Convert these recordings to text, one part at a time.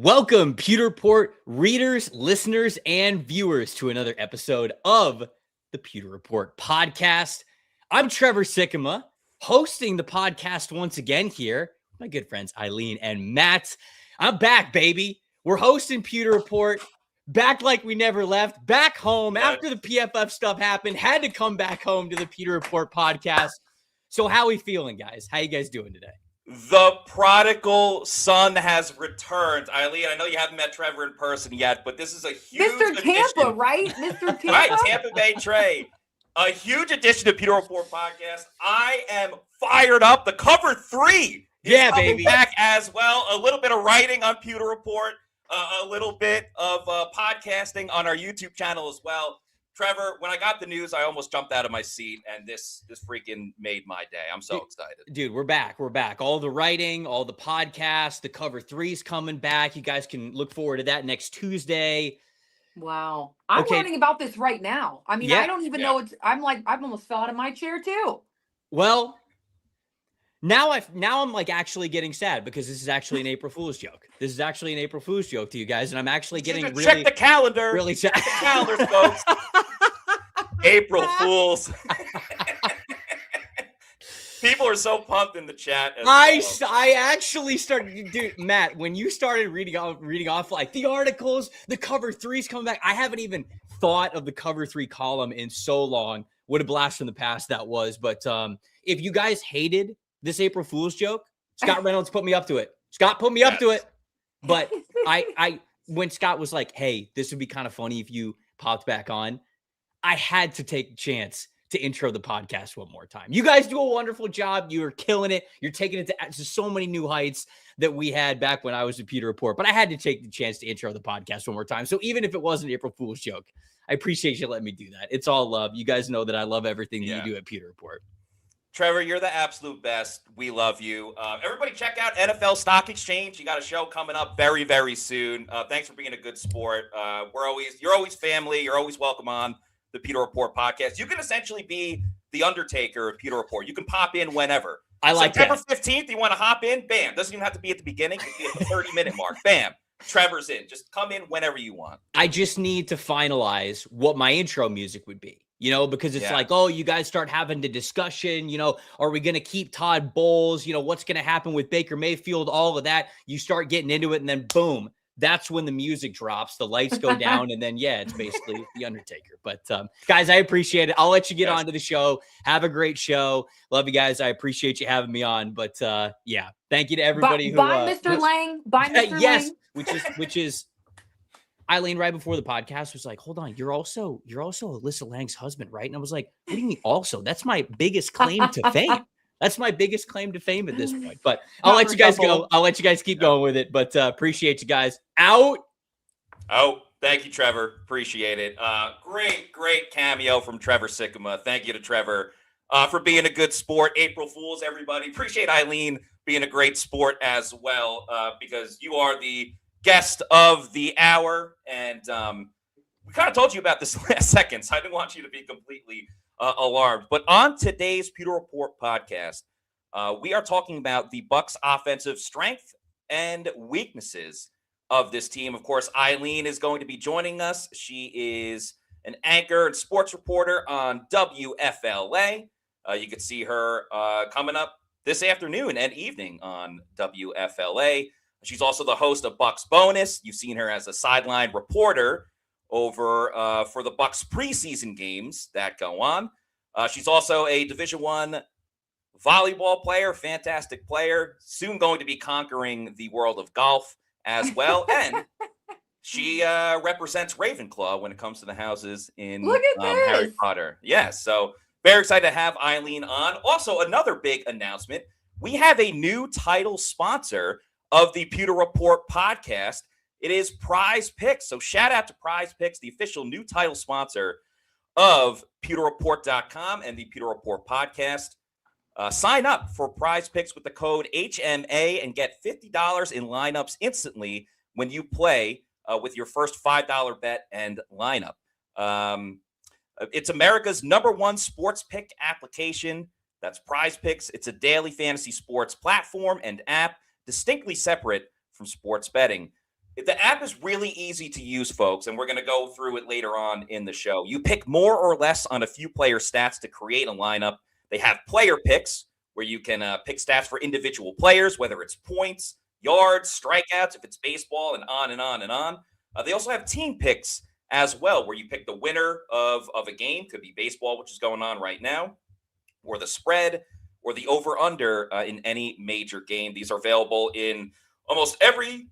Welcome, Pewter Report readers, listeners, and viewers to another episode of the Pewter Report podcast. I'm Trevor Sikkema, hosting the podcast once again here. My good friends Eileen and Matt. I'm back, baby. We're hosting Pewter Report, back like we never left, back home after the PFF stuff happened. Had to come back home to the Pewter Report podcast. So how we feeling, guys? How you guys doing today? The prodigal son has returned. Eileen, I know you haven't met Trevor in person yet, but this is a huge Mr. Tampa, addition. right? Mr. Tampa? Right, Tampa Bay Trey. A huge addition to Pewter Report podcast. I am fired up. The cover 3 is coming back as well. A little bit of writing on Pewter Report, a little bit of podcasting on our YouTube channel as well. Trevor, when I got the news, I almost jumped out of my seat, and this freaking made my day. I'm so excited. Dude, we're back. We're back. All the writing, all the podcasts, the cover 3's coming back. You guys can look forward to that next Tuesday. Wow. I'm learning about this right now. I mean, I don't even know I'm almost fell out of my chair too. Well, now I'm like actually getting sad because this is actually an April Fool's joke. This is actually an April Fool's joke to you guys, and I'm actually getting really check the calendar. Really check the calendar, folks. April Fools. People are so pumped in the chat. I actually started, dude, Matt, when you started reading off like the articles, the cover 3's coming back. I haven't even thought of the cover 3 column in so long. What a blast from the past that was. But if you guys hated this April Fool's joke, Scott Reynolds put me up to it. Scott put me up to it. But I when Scott was like, hey, this would be kind of funny if you popped back on, I had to take a chance to intro the podcast one more time. You guys do a wonderful job. You're killing it. You're taking it to so many new heights that we had back when I was at Pewter Report. But I had to take the chance to intro the podcast one more time. So even if it was an April Fool's joke, I appreciate you letting me do that. It's all love. You guys know that I love everything that you do at Pewter Report. Trevor, you're the absolute best. We love you. Everybody check out NFL Stock Exchange. You got a show coming up very, very soon. Thanks for being a good sport. You're always family. You're always welcome on the Pewter Report podcast. You can essentially be the Undertaker of Pewter Report. You can pop in whenever. I like September 15th, you want to hop in? Bam. Doesn't even have to be at the beginning. It can be at the 30-minute mark. Bam. Trevor's in. Just come in whenever you want. I just need to finalize what my intro music would be, because it's like, oh, you guys start having the discussion, are we going to keep Todd Bowles? What's going to happen with Baker Mayfield? All of that. You start getting into it, and then boom. That's when the music drops, the lights go down, and then, it's basically the Undertaker. But, guys, I appreciate it. I'll let you get on to the show. Have a great show. Love you guys. I appreciate you having me on. But, thank you to everybody who Bye, Mr. Lang. Bye, Mr. Lang. Yes, which is Eileen right before the podcast was like, hold on, you're also Alyssa Lang's husband, right? And I was like, what do you mean also? That's my biggest claim to fame. That's my biggest claim to fame at this point. But I'll let you guys go. I'll let you guys keep going with it. But appreciate you guys. Out. Thank you, Trevor. Appreciate it. Great cameo from Trevor Sikkema. Thank you to Trevor for being a good sport. April Fools, everybody. Appreciate Eileen being a great sport as well, because you are the guest of the hour. And we kind of told you about this last second, so I didn't want you to be completely alarmed. But on today's Pewter Report podcast, we are talking about the Bucs offensive strength and weaknesses of this team. Of course, Eileen is going to be joining us. She is an anchor and sports reporter on WFLA. You can see her coming up this afternoon and evening on WFLA. She's also the host of Bucs Bonus. You've seen her as a sideline reporter over for the Bucs preseason games that go on. She's also a Division I volleyball player, fantastic player, soon going to be conquering the world of golf as well. And she represents Ravenclaw when it comes to the houses in Harry Potter. Yes, so very excited to have Eileen on. Also, another big announcement. We have a new title sponsor of the Pewter Report podcast. It is Prize Picks. So shout out to Prize Picks, the official new title sponsor of PewterReport.com and the Pewter Report podcast. Sign up for Prize Picks with the code HMA and get $50 in lineups instantly when you play with your first $5 bet and lineup. It's America's #1 sports pick application. That's Prize Picks. It's a daily fantasy sports platform and app distinctly separate from sports betting. The app is really easy to use, folks, and we're going to go through it later on in the show. You pick more or less on a few player stats to create a lineup. They have player picks where you can pick stats for individual players, whether it's points, yards, strikeouts, if it's baseball, and on and on and on. They also have team picks as well, where you pick the winner of a game. Could be baseball, which is going on right now, or the spread, or the over-under in any major game. These are available in almost every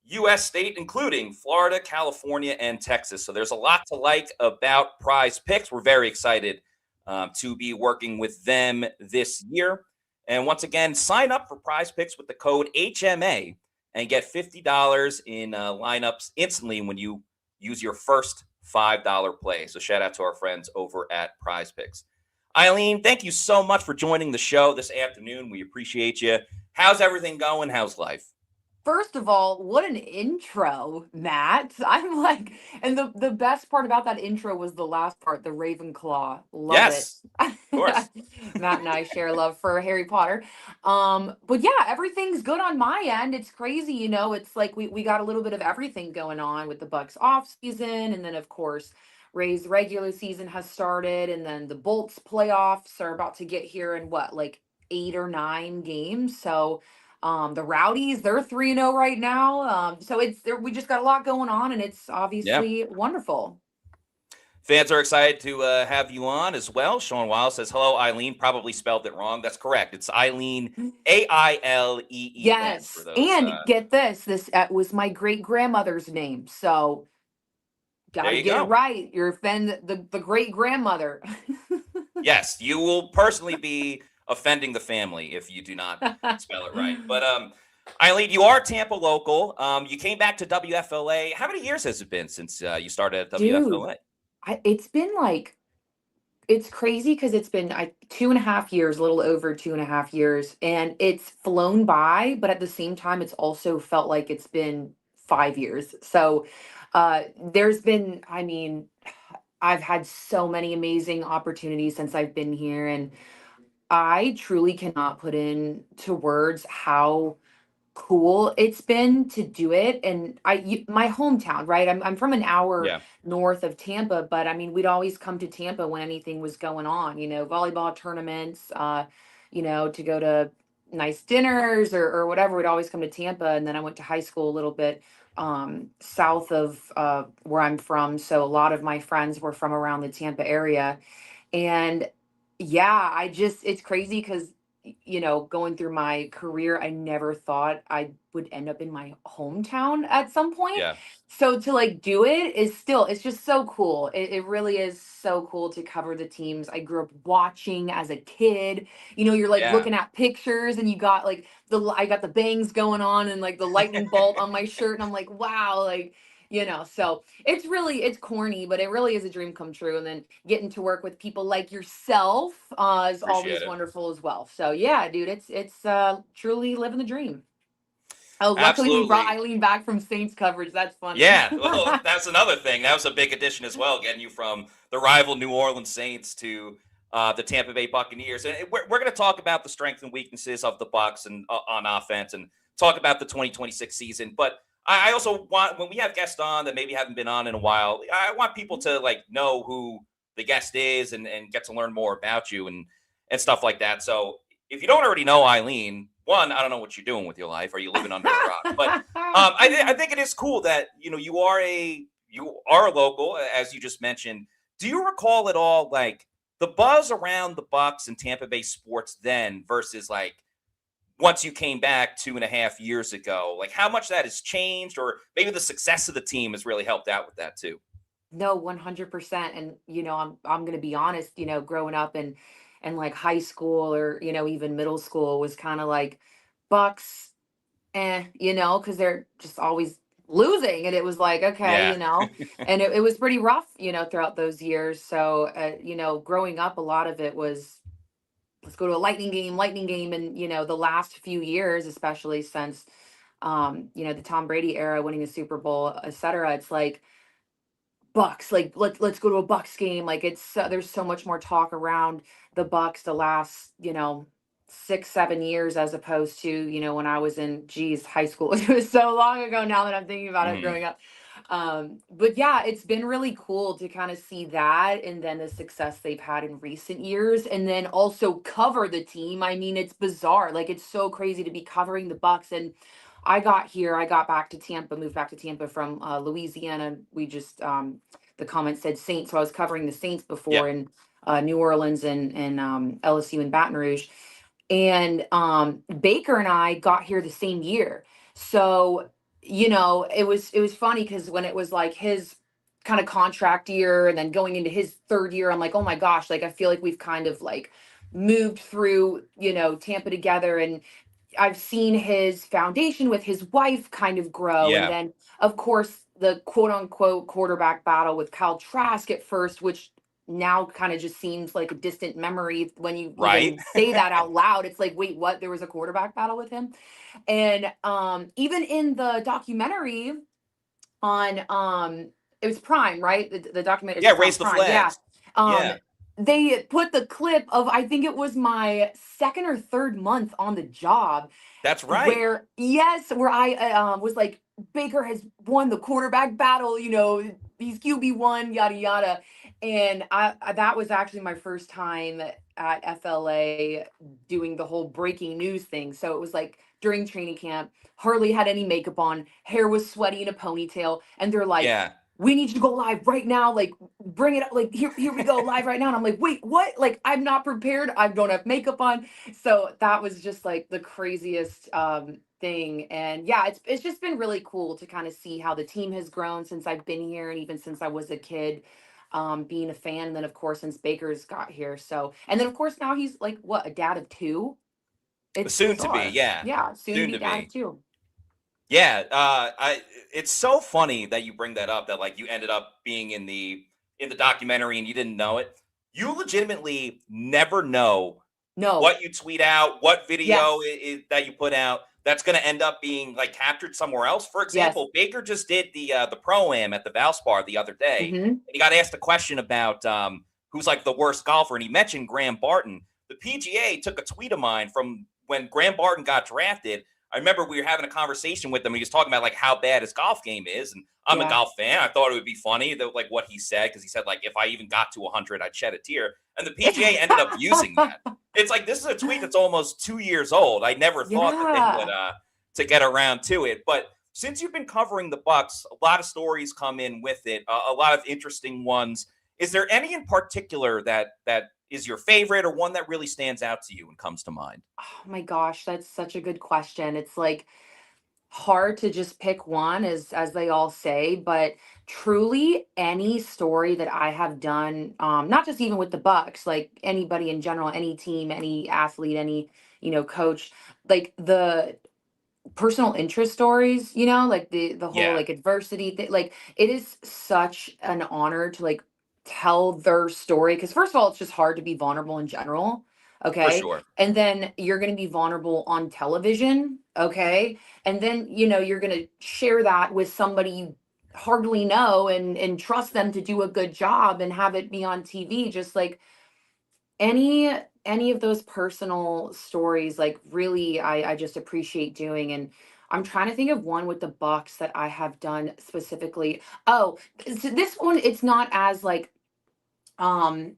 U.S. state, including Florida, California, and Texas. So there's a lot to like about Prize Picks. We're very excited to be working with them this year. And once again, sign up for Prize Picks with the code HMA and get $50 in lineups instantly when you use your first $5 play. So shout out to our friends over at Prize Picks. Eileen, thank you so much for joining the show this afternoon. We appreciate you. How's everything going? How's life? First of all, what an intro, Matt. I'm like, and the best part about that intro was the last part, the Ravenclaw. Love it. Of course. Matt and I share love for Harry Potter. But yeah, everything's good on my end. It's crazy, you know, it's like we got a little bit of everything going on with the Bucs off season. And then of course, Ray's regular season has started. And then the Bolts playoffs are about to get here in what, like 8 or 9 games. So the Rowdies, they're 3-0 right now. So we just got a lot going on, and it's obviously wonderful. Fans are excited to have you on as well. Sean Wiles says, hello, Eileen. Probably spelled it wrong. That's correct. It's Eileen, Aileen. Yes. For those, and get this. This was my great-grandmother's name. So got to get it right. You're offending the great-grandmother. Yes, you will personally be offending the family if you do not spell it right. But Eileen, you are Tampa local. You came back to WFLA. How many years has it been since you started at WFLA? It's been like, it's crazy because it's been 2.5 years, a little over 2.5 years, and it's flown by. But at the same time, it's also felt like it's been 5 years. So there's been, I mean, I've had so many amazing opportunities since I've been here, and I truly cannot put into words how cool it's been to do it. And my hometown, right? I'm from an hour north of Tampa, but I mean, we'd always come to Tampa when anything was going on, you know, volleyball tournaments, you know, to go to nice dinners or whatever. We'd always come to Tampa. And then I went to high school a little bit south of where I'm from. So a lot of my friends were from around the Tampa area. And yeah, it's crazy because, you know, going through my career, I never thought I would end up in my hometown at some point. Yeah. So to like do it is still, it's just so cool. It really is so cool to cover the teams I grew up watching as a kid. You know, you're like looking at pictures and you got like I got the bangs going on and like the lightning bolt on my shirt. And I'm like, wow, like, you know, so it's corny, but it really is a dream come true. And then getting to work with people like yourself is always wonderful as well. So yeah, dude, it's truly living the dream. Oh, luckily we brought Eileen back from Saints coverage. That's funny. Yeah, well, that's another thing. That was a big addition as well, getting you from the rival New Orleans Saints to the Tampa Bay Buccaneers. And we're going to talk about the strengths and weaknesses of the Bucs and on offense, and talk about the 2026 season. But I also want, when we have guests on that maybe haven't been on in a while, I want people to like know who the guest is and get to learn more about you and stuff like that. So if you don't already know Eileen, one, I don't know what you're doing with your life. Are you living under a rock? But I think it is cool that, you know, you are a local, as you just mentioned. Do you recall at all like the buzz around the Bucs and Tampa Bay sports then versus like once you came back 2.5 years ago? Like how much that has changed, or maybe the success of the team has really helped out with that too? No, 100%. And you know, I'm going to be honest, you know, growing up and like high school or, you know, even middle school was kind of like Bucs, you know, because they're just always losing. And it was like, okay, you know, and it was pretty rough, you know, throughout those years. So, you know, growing up, a lot of it was, let's go to a lightning game. And, you know, the last few years, especially since, you know, the Tom Brady era, winning the Super Bowl, et cetera, it's like, Bucs, like let's go to a Bucs game. Like it's there's so much more talk around the Bucs the last, you know, 6, 7 years, as opposed to, when I was in, high school. It was so long ago now that I'm thinking about it Mhm. growing up. But yeah, it's been really cool to kind of see that, and then the success they've had in recent years, and then also cover the team. I mean, it's bizarre. Like, it's so crazy to be covering the Bucs. And I got back to Tampa, moved back to Tampa from Louisiana. The comment said Saints, so I was covering the Saints before Yeah. in New Orleans and LSU and Baton Rouge. And Baker and I got here the same year. So, it was funny because when it was like his kind of contract year and then going into his third year, I'm like, oh my gosh, like I feel like we've kind of like moved through, Tampa together. And I've seen his foundation with his wife kind of grow. And Yeah. then, of course, the quote unquote quarterback battle with Kyle Trask at first, which now kind of just seems like a distant memory when you Right. even say that out loud. It's like, wait, what? There was a quarterback battle with him. And even in the documentary on it was Prime, right? The documentary Yeah. is on Raise the Prime. Yeah. flags. Um Yeah. they put the clip of, I think it was my second or third month on the job, That's right. where I was like, Baker has won the quarterback battle, he's QB1, yada yada. And that was actually my first time at FLA doing the whole breaking news thing. So it was like during training camp, hardly had any makeup on, hair was sweaty in a ponytail, and they're like, Yeah. we need you to go live right now. Like, bring it up. Like, here we go live right now. And I'm like, wait, what? Like, I'm not prepared. I don't have makeup on. So that was just like the craziest thing. And yeah, it's just been really cool to kind of see how the team has grown since I've been here, and even since I was a kid, being a fan. And then of course since Baker's got here. So, and then of course now he's like, what, a dad of two? It's Soon to be. bizarre. Yeah. Yeah, soon to Soon be to dad of be. two. Yeah, it's so funny that you bring that up, that like you ended up being in the documentary and you didn't know it. You legitimately never know No. what you tweet out, what video Yes. that you put out that's going to end up being like captured somewhere else. For Yes. example, Baker just did the pro-am at the Valspar the other day, Mm-hmm. and he got asked a question about who's like the worst golfer, and he mentioned Graham Barton. The PGA took a tweet of mine from when Graham Barton got drafted. I remember we were having a conversation with him. He was talking about like how bad his golf game is, and I'm a Yeah. golf fan. I thought it would be funny that like what he said, because he said like if I even got to 100, I'd shed a tear. And the PGA ended up using that. It's like this is a tweet that's almost 2 years old. I never thought that they would Yeah. to get around to it. But since you've been covering the Bucs, a lot of stories come in with it, a lot of interesting ones. Is there any in particular that is your favorite, or one that really stands out to you and comes to mind? Oh my gosh, that's such a good question. It's like hard to just pick one, as they all say, but truly any story that I have done, not just even with the Bucks, like anybody in general, any team, any athlete, any, coach, like the personal interest stories, like the whole Yeah, like adversity thing, like it is such an honor to like tell their story, because first of all, it's just hard to be vulnerable in general. for Okay. sure. And then you're going to be vulnerable on television. Okay. And then you're going to share that with somebody you hardly know, and trust them to do a good job and have it be on TV. Just like any any of those personal stories, like really, I just appreciate doing. And I'm trying to think of one with the Bucks that I have done specifically. Oh, so this one, it's not as like um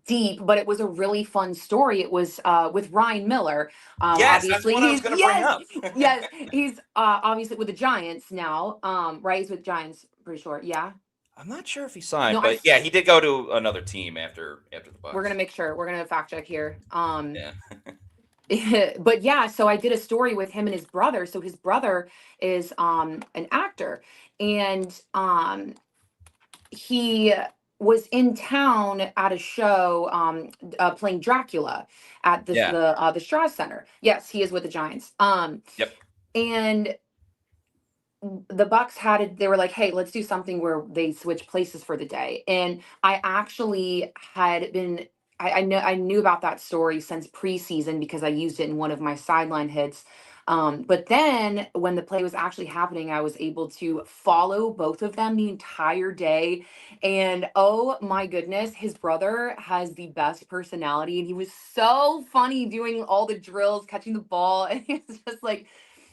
deep, but it was a really fun story. It was with Ryan Miller. Yes, that's Obviously what I was he's, going to bring yes, up. yes, he's obviously with the Giants now. Right, he's with Giants, pretty sure. Yeah. I'm not sure if he No, signed, but yeah, he did go to another team after the we're gonna Bucks. make sure, we're gonna fact check here. Yeah. But yeah, so I did a story with him and his brother. So his brother is an actor, and he was in town at a show, playing Dracula at Yeah. the Strauss Center. Yes, he is with the Giants. Yep. And the Bucks had it, they were like, hey, let's do something where they switch places for the day. And I actually had been, I knew about that story since preseason because I used it in one of my sideline hits. But then when the play was actually happening, I was able to follow both of them the entire day. And oh my goodness, his brother has the best personality. And he was so funny doing all the drills, catching the ball. And he was just like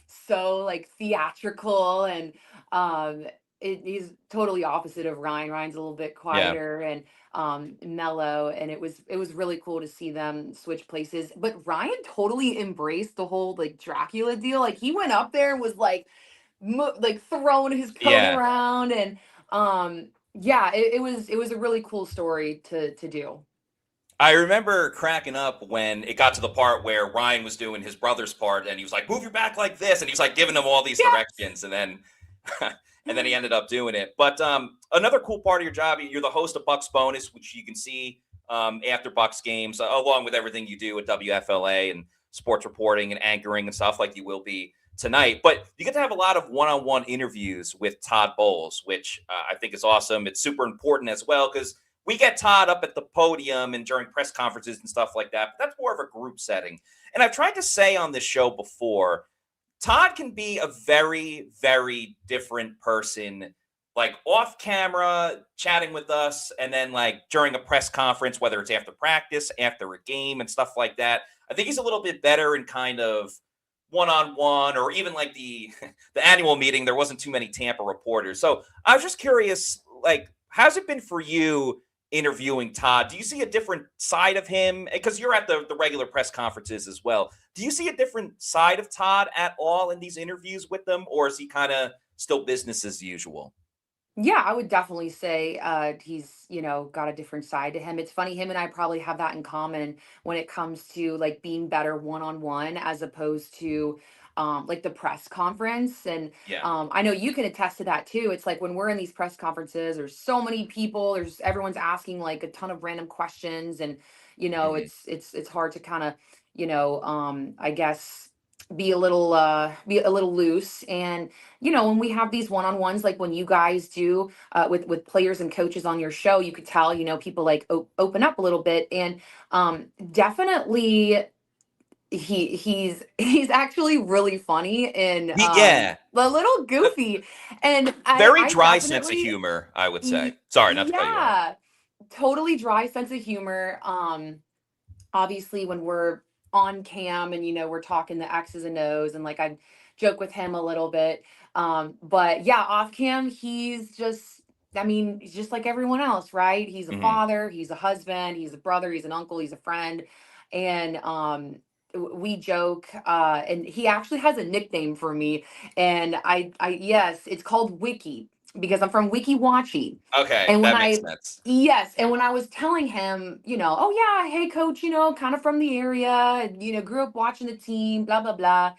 so like theatrical and he's totally opposite of Ryan. Ryan's a little bit Yeah. quieter and mellow, and it was really cool to see them switch places. But Ryan totally embraced the whole like Dracula deal. Like he went up there and was like like throwing his coat Yeah. around, and yeah, it was a really cool story to do. I remember cracking up when it got to the part where Ryan was doing his brother's part and he was like, move your back like this. And he was like giving him all these Yes. directions. And then and then he ended up doing it. But another cool part of your job, you're the host of Bucs Bonus, which you can see after Bucs games, along with everything you do at WFLA and sports reporting and anchoring and stuff like you will be tonight. But you get to have a lot of one-on-one interviews with Todd Bowles, which I think is awesome. It's super important as well because we get Todd up at the podium and during press conferences and stuff like that. But that's more of a group setting. And I've tried to say on this show before, Todd can be a very, very different person, like off camera, chatting with us, and then like during a press conference, whether it's after practice, after a game, and stuff like that. I think he's a little bit better in kind of one-on-one, or even like the annual meeting. There wasn't too many Tampa reporters, so I was just curious, like, how's it been for you interviewing Todd? Do you see a different side of him? Because you're at the regular press conferences as well. Do you see a different side of Todd at all in these interviews with them, or is he kind of still business as usual? Yeah, I would definitely say he's, got a different side to him. It's funny, him and I probably have that in common when it comes to like being better one-on-one as opposed to like the press conference. And Yeah. I know you can attest to that too. It's like when we're in these press conferences, there's so many people, everyone's asking like a ton of random questions, and Mhm. it's hard to kind of, I guess be a little loose. And when we have these one-on-ones, like when you guys do with players and coaches on your show, you could tell, people like open up a little bit. And definitely he's actually really funny and Yeah. a little goofy. And i Very i dry sense of definitely humor, I would say. Sorry, not to cut you off. yeah, totally dry sense of humor. Obviously when we're on cam and we're talking the X's and O's, and like I joke with him a little bit, but yeah, off cam he's just like everyone else, right? He's a Mhm. father, he's a husband, he's a brother, he's an uncle, he's a friend. And we joke, and he actually has a nickname for me. And I yes, it's called Wiki, because I'm from Wiki Watchy. Okay, And when that makes I sense. Yes, and when I was telling him, oh yeah, hey coach, kind of from the area, and, grew up watching the team, blah blah blah.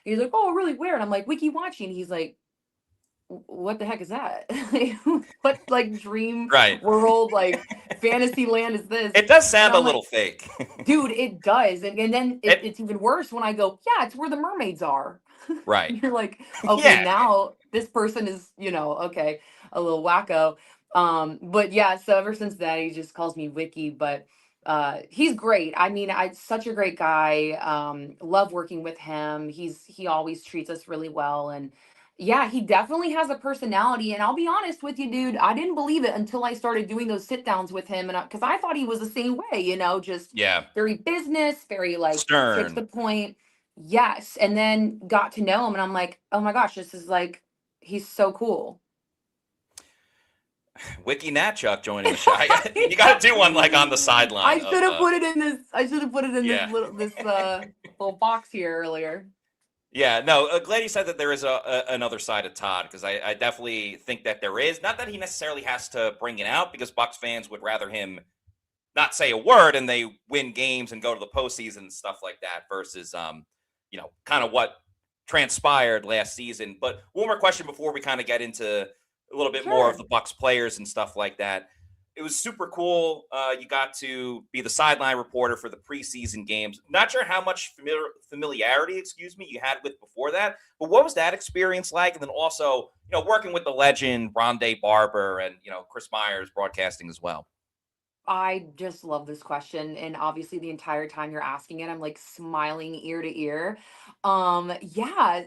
He's like, oh, really weird. I'm like, Wiki Watching. He's like, what the heck is that? What like dream Right. world, like fantasy land is this? It does And sound a I'm little like, fake. dude, it does. And then It it's even worse when I go, yeah, it's where the mermaids are. right. You're like, okay, Yeah. now this person is, okay, a little wacko. But yeah, so ever since then, he just calls me Wiki. But he's great. I mean, such a great guy. Love working with him. He always treats us really well. And yeah, he definitely has a personality. And I'll be honest with you, dude, I didn't believe it until I started doing those sit downs with him. And because I thought he was the same way, just Yeah. very business, very like straight to the Stern. point. Yes. And then got to know him, and I'm like, oh my gosh, this is like, he's so cool. Wiki Hnatiuk joining the show. You got to do one like on the sideline I of should have put it in this. I should have put it in this yeah. little box here earlier. Yeah, no, glad you said that there is another side of Todd, because I definitely think that there is. Not that he necessarily has to bring it out, because Bucs fans would rather him not say a word and they win games and go to the postseason and stuff like that versus, kind of what transpired last season. But one more question before we kind of get into a little bit more of Sure. the Bucs players and stuff like that. It was super cool. You got to be the sideline reporter for the preseason games. Not sure how much familiarity, you had with before that, but what was that experience like? And then also, working with the legend Rondé Barber and Chris Myers broadcasting as well. I just love this question. And obviously the entire time you're asking it, I'm like smiling ear to ear. Yeah,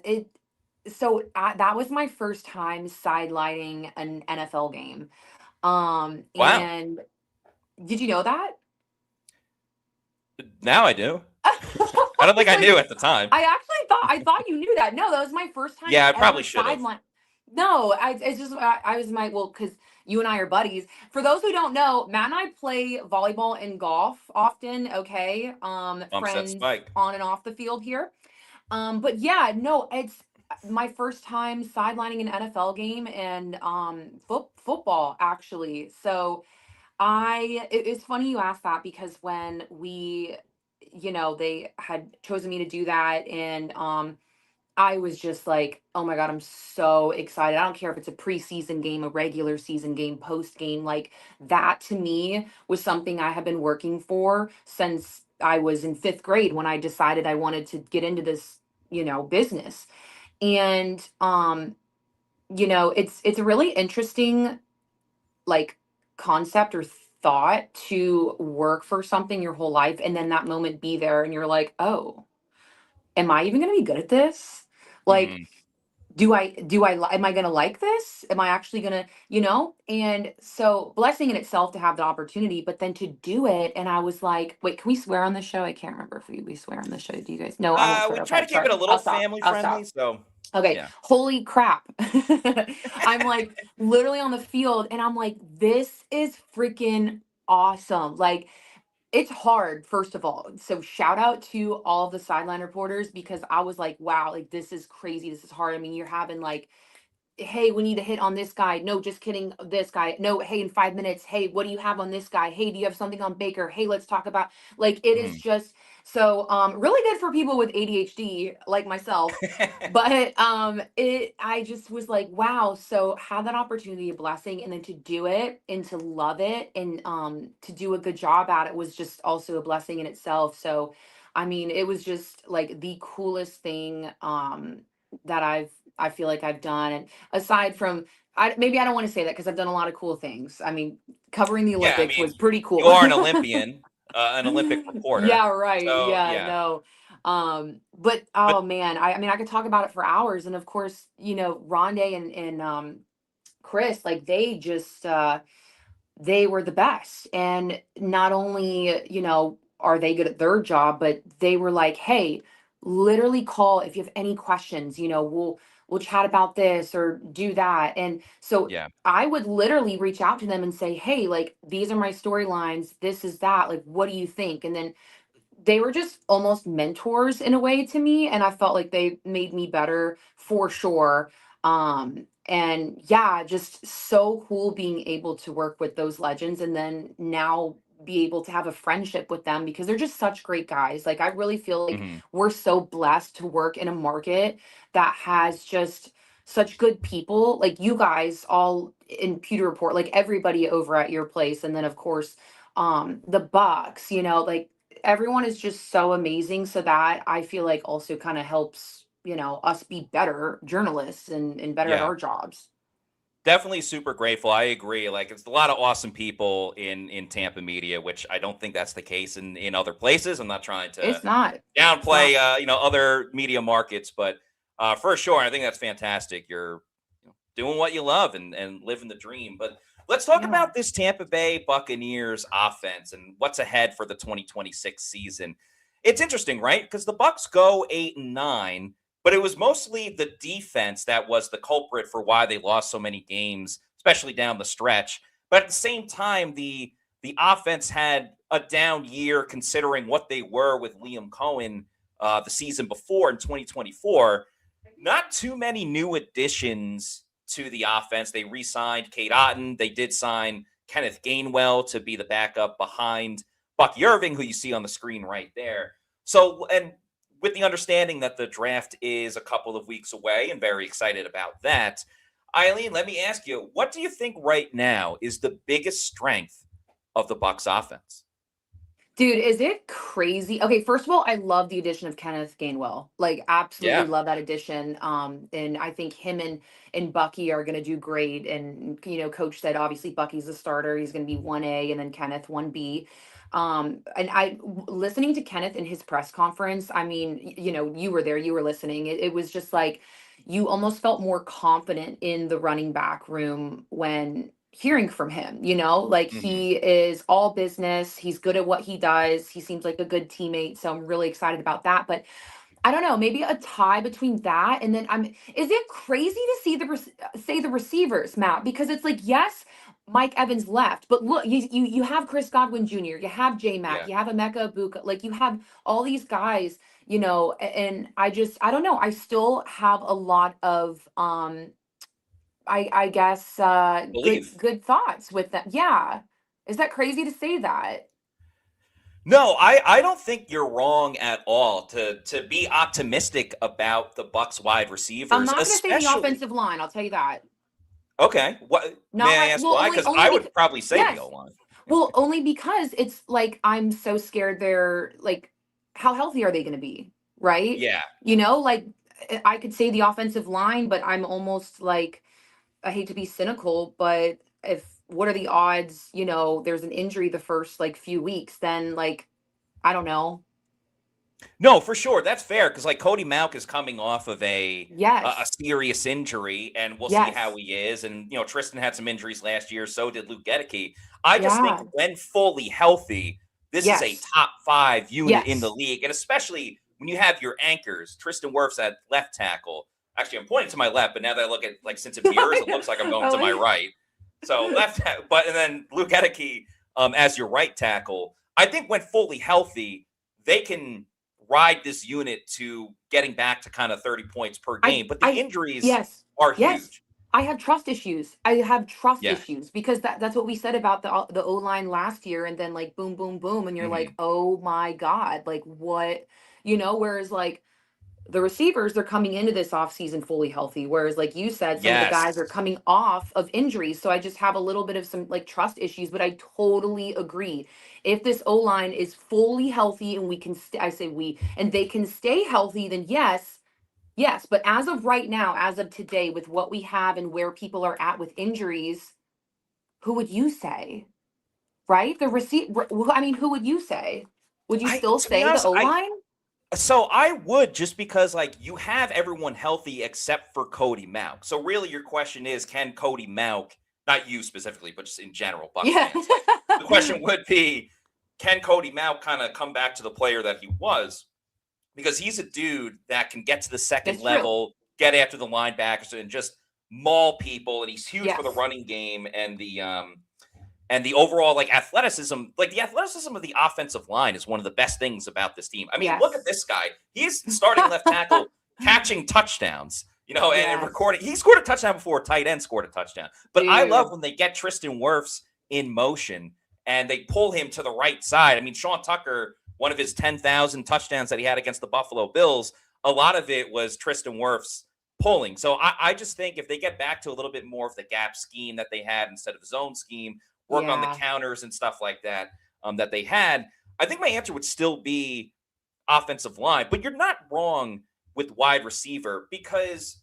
that was my first time sidelining an NFL game. Wow. And did you know that? Now I do. I I don't think was I knew like, at the time. I thought you knew that. No, that was my first time Yeah, I ever probably should have. sideline. No, it's just I was because you and I are buddies. For those who don't know, Matt and I play volleyball and golf often. Okay, Bump set friends spike. on and off the field here. But yeah, no, it's my first time sidelining an NFL game and football actually. So it's funny you asked that because when they had chosen me to do that, and I was just like, oh my God, I'm so excited. I don't care if it's a preseason game, a regular season game, post game. Like that to me was something I have been working for since I was in fifth grade when I decided I wanted to get into this, business. And it's a really interesting like concept or thought to work for something your whole life and then that moment be there and you're like, oh, am I even going to be good at this? Like, Mhm. am I going to like this? Am I actually going to, And so blessing in itself to have the opportunity, but then to do it. And I was like, wait, can we swear on this show? I can't remember if we swear on this show. Do you guys? No, I won't We swear. try Okay, to keep sorry. it a little I'll stop. family I'll friendly, stop. so Okay, yeah. holy crap. I'm like literally on the field and I'm like, this is freaking awesome. Like, it's hard, first of all. So shout out to all of the sideline reporters because I was like, wow, like this is crazy. This is hard. I mean, you're having like, hey, we need to hit on this guy. No, just kidding. This guy. No, hey, in 5 minutes. Hey, what do you have on this guy? Hey, do you have something on Baker? Hey, let's talk about like it is Mhm. just so really good for people with ADHD like myself. But I just was like, wow, so have that opportunity, a blessing, and then to do it and to love it and to do a good job at it was just also a blessing in itself. So I mean, it was just like the coolest thing that I feel like I've done. And aside from maybe I don't want to say that because I've done a lot of cool things. I mean, covering the Yeah, I Olympics mean, was pretty you cool. are an Olympic reporter. Yeah, right. So Yeah, yeah, no. But but oh man, I mean I could talk about it for hours. And of course, Rondé and Chris, like they were the best. And not only, are they good at their job, but they were like, hey, literally call if you have any questions, we'll chat about this or do that. And so yeah, I would literally reach out to them and say, hey, like these are my storylines, this is that, like what do you think? And then they were just almost mentors in a way to me, and I felt like they made me better for sure. And yeah, just so cool being able to work with those legends and then now be able to have a friendship with them because they're just such great guys. Like I really feel like mhm, we're so blessed to work in a market that has just such good people, like you guys all in Pewter Report, like everybody over at your place, and then of course the Bucks, like everyone is just so amazing. So that I feel like also kind of helps, us be better journalists and better at yeah. our jobs. Definitely super grateful. I agree. Like it's a lot of awesome people in Tampa media, which I don't think that's the case in other places. I'm not trying to It's not. It's downplay not. other media markets, but for sure, I think that's fantastic. You're doing what you love and living the dream. But let's talk Yeah. about this Tampa Bay Buccaneers offense and what's ahead for the 2026 season. It's interesting, right? Because the Bucs go 8-9, but it was mostly the defense that was the culprit for why they lost so many games, especially down the stretch. But at the same time, the offense had a down year considering what they were with Liam Cohen the season before in 2024. Not too many new additions to the offense. They re-signed Kate Otten. They did sign Kenneth Gainwell to be the backup behind Bucky Irving, who you see on the screen right there. So, and with the understanding that the draft is a couple of weeks away and very excited about that, Eileen, let me ask you, what do you think right now is the biggest strength of the Bucs offense? Dude, is it crazy? Okay, first of all, I love the addition of Kenneth Gainwell. Like, absolutely Yeah. love that addition. And I think him and Bucky are gonna do great. And Coach said obviously Bucky's the starter. He's gonna be 1A and then Kenneth 1B. And listening to Kenneth in his press conference, I mean, you were there, you were listening. It was just like you almost felt more confident in the running back room when hearing from him, like Mhm. he is all business. He's good at what he does. He seems like a good teammate. So I'm really excited about that. But I don't know, maybe a tie between that and then is it crazy to see say the receivers, Matt? Because it's like, yes, Mike Evans left, but look, you have Chris Godwin Jr., you have J Mac, Yeah. you have Emeka Ibuka, like you have all these guys, and I don't know. I still have a lot of I guess Believe. good thoughts with them. Yeah. Is that crazy to say that? No, I don't think you're wrong at all to be optimistic about the Bucks wide I'm receivers, not going to say the especially. offensive line, I'll tell you that. Okay, what may Not I right. ask Well, why? only Because only I because would probably say the O yes. line. Well, only because it's like I'm so scared they're like how healthy are they going to be? Right? Yeah. Like I could say the offensive line, but I'm almost like I hate to be cynical, but if what are the odds, there's an injury the first like few weeks, then like I don't know. No, for sure. That's fair because like Cody Mauk is coming off of a Yes. serious injury, and we'll see how Yes. he is. And Tristan had some injuries last year, so did Luke Gedeke. I just think Yeah. when fully healthy, this is a Yes. top 5 unit in the Yes. league, and especially when you have your anchors, Tristan Wirfs at left tackle. Actually, I'm pointing to my left, but now that I look at like since it mirrors, it looks like I'm going to my right. So but and then Luke Gedeke as your right tackle. I think when fully healthy, they can ride this unit to getting back to kind of 30 points per game. But the I injuries yes. are Yes. huge. I have trust issues. I have trust Yeah. issues because that's what we said about the O-line last year and then like boom boom boom and you're like, Mhm. "Oh my God, like what?" Whereas like the receivers, they're coming into this offseason fully healthy. Whereas, like you said, some of the guys are Yes. coming off of injuries. So I just have a little bit of some like trust issues, but I totally agree. If this O line is fully healthy and we can, I say we, and they can stay healthy, then yes, yes. But as of right now, as of today, with what we have and where people are at with injuries, who would you say? Right? I mean, who would you say? Would you I still to be say the honest, O I line? so I would just because like you have everyone healthy except for Cody Mauk. So really your question is can Cody Mauk, not you specifically, but just in general, Bucks Yeah. fans, like the question would be, can Cody Mauk kind of come back to the player that he was? Because he's a dude that can get to the second That's true. level, get after the linebackers, and just maul people. And he's huge for the Yes. running game and the overall like athleticism. Like the athleticism of the offensive line is one of the best things about this team. I mean, look at Yes. this guy. He's starting left tackle, catching touchdowns. And Yes, recording. He scored a touchdown before a tight end scored a touchdown. But I love dude. when they get Tristan Wirfs in motion and they pull him to the right side. I mean, Sean Tucker, one of his 10,000 touchdowns that he had against the Buffalo Bills, a lot of it was Tristan Wirfs pulling. So I just think if they get back to a little bit more of the gap scheme that they had instead of zone scheme, work on the Yeah. counters and stuff like that that they had, I think my answer would still be offensive line. But you're not wrong with wide receiver because,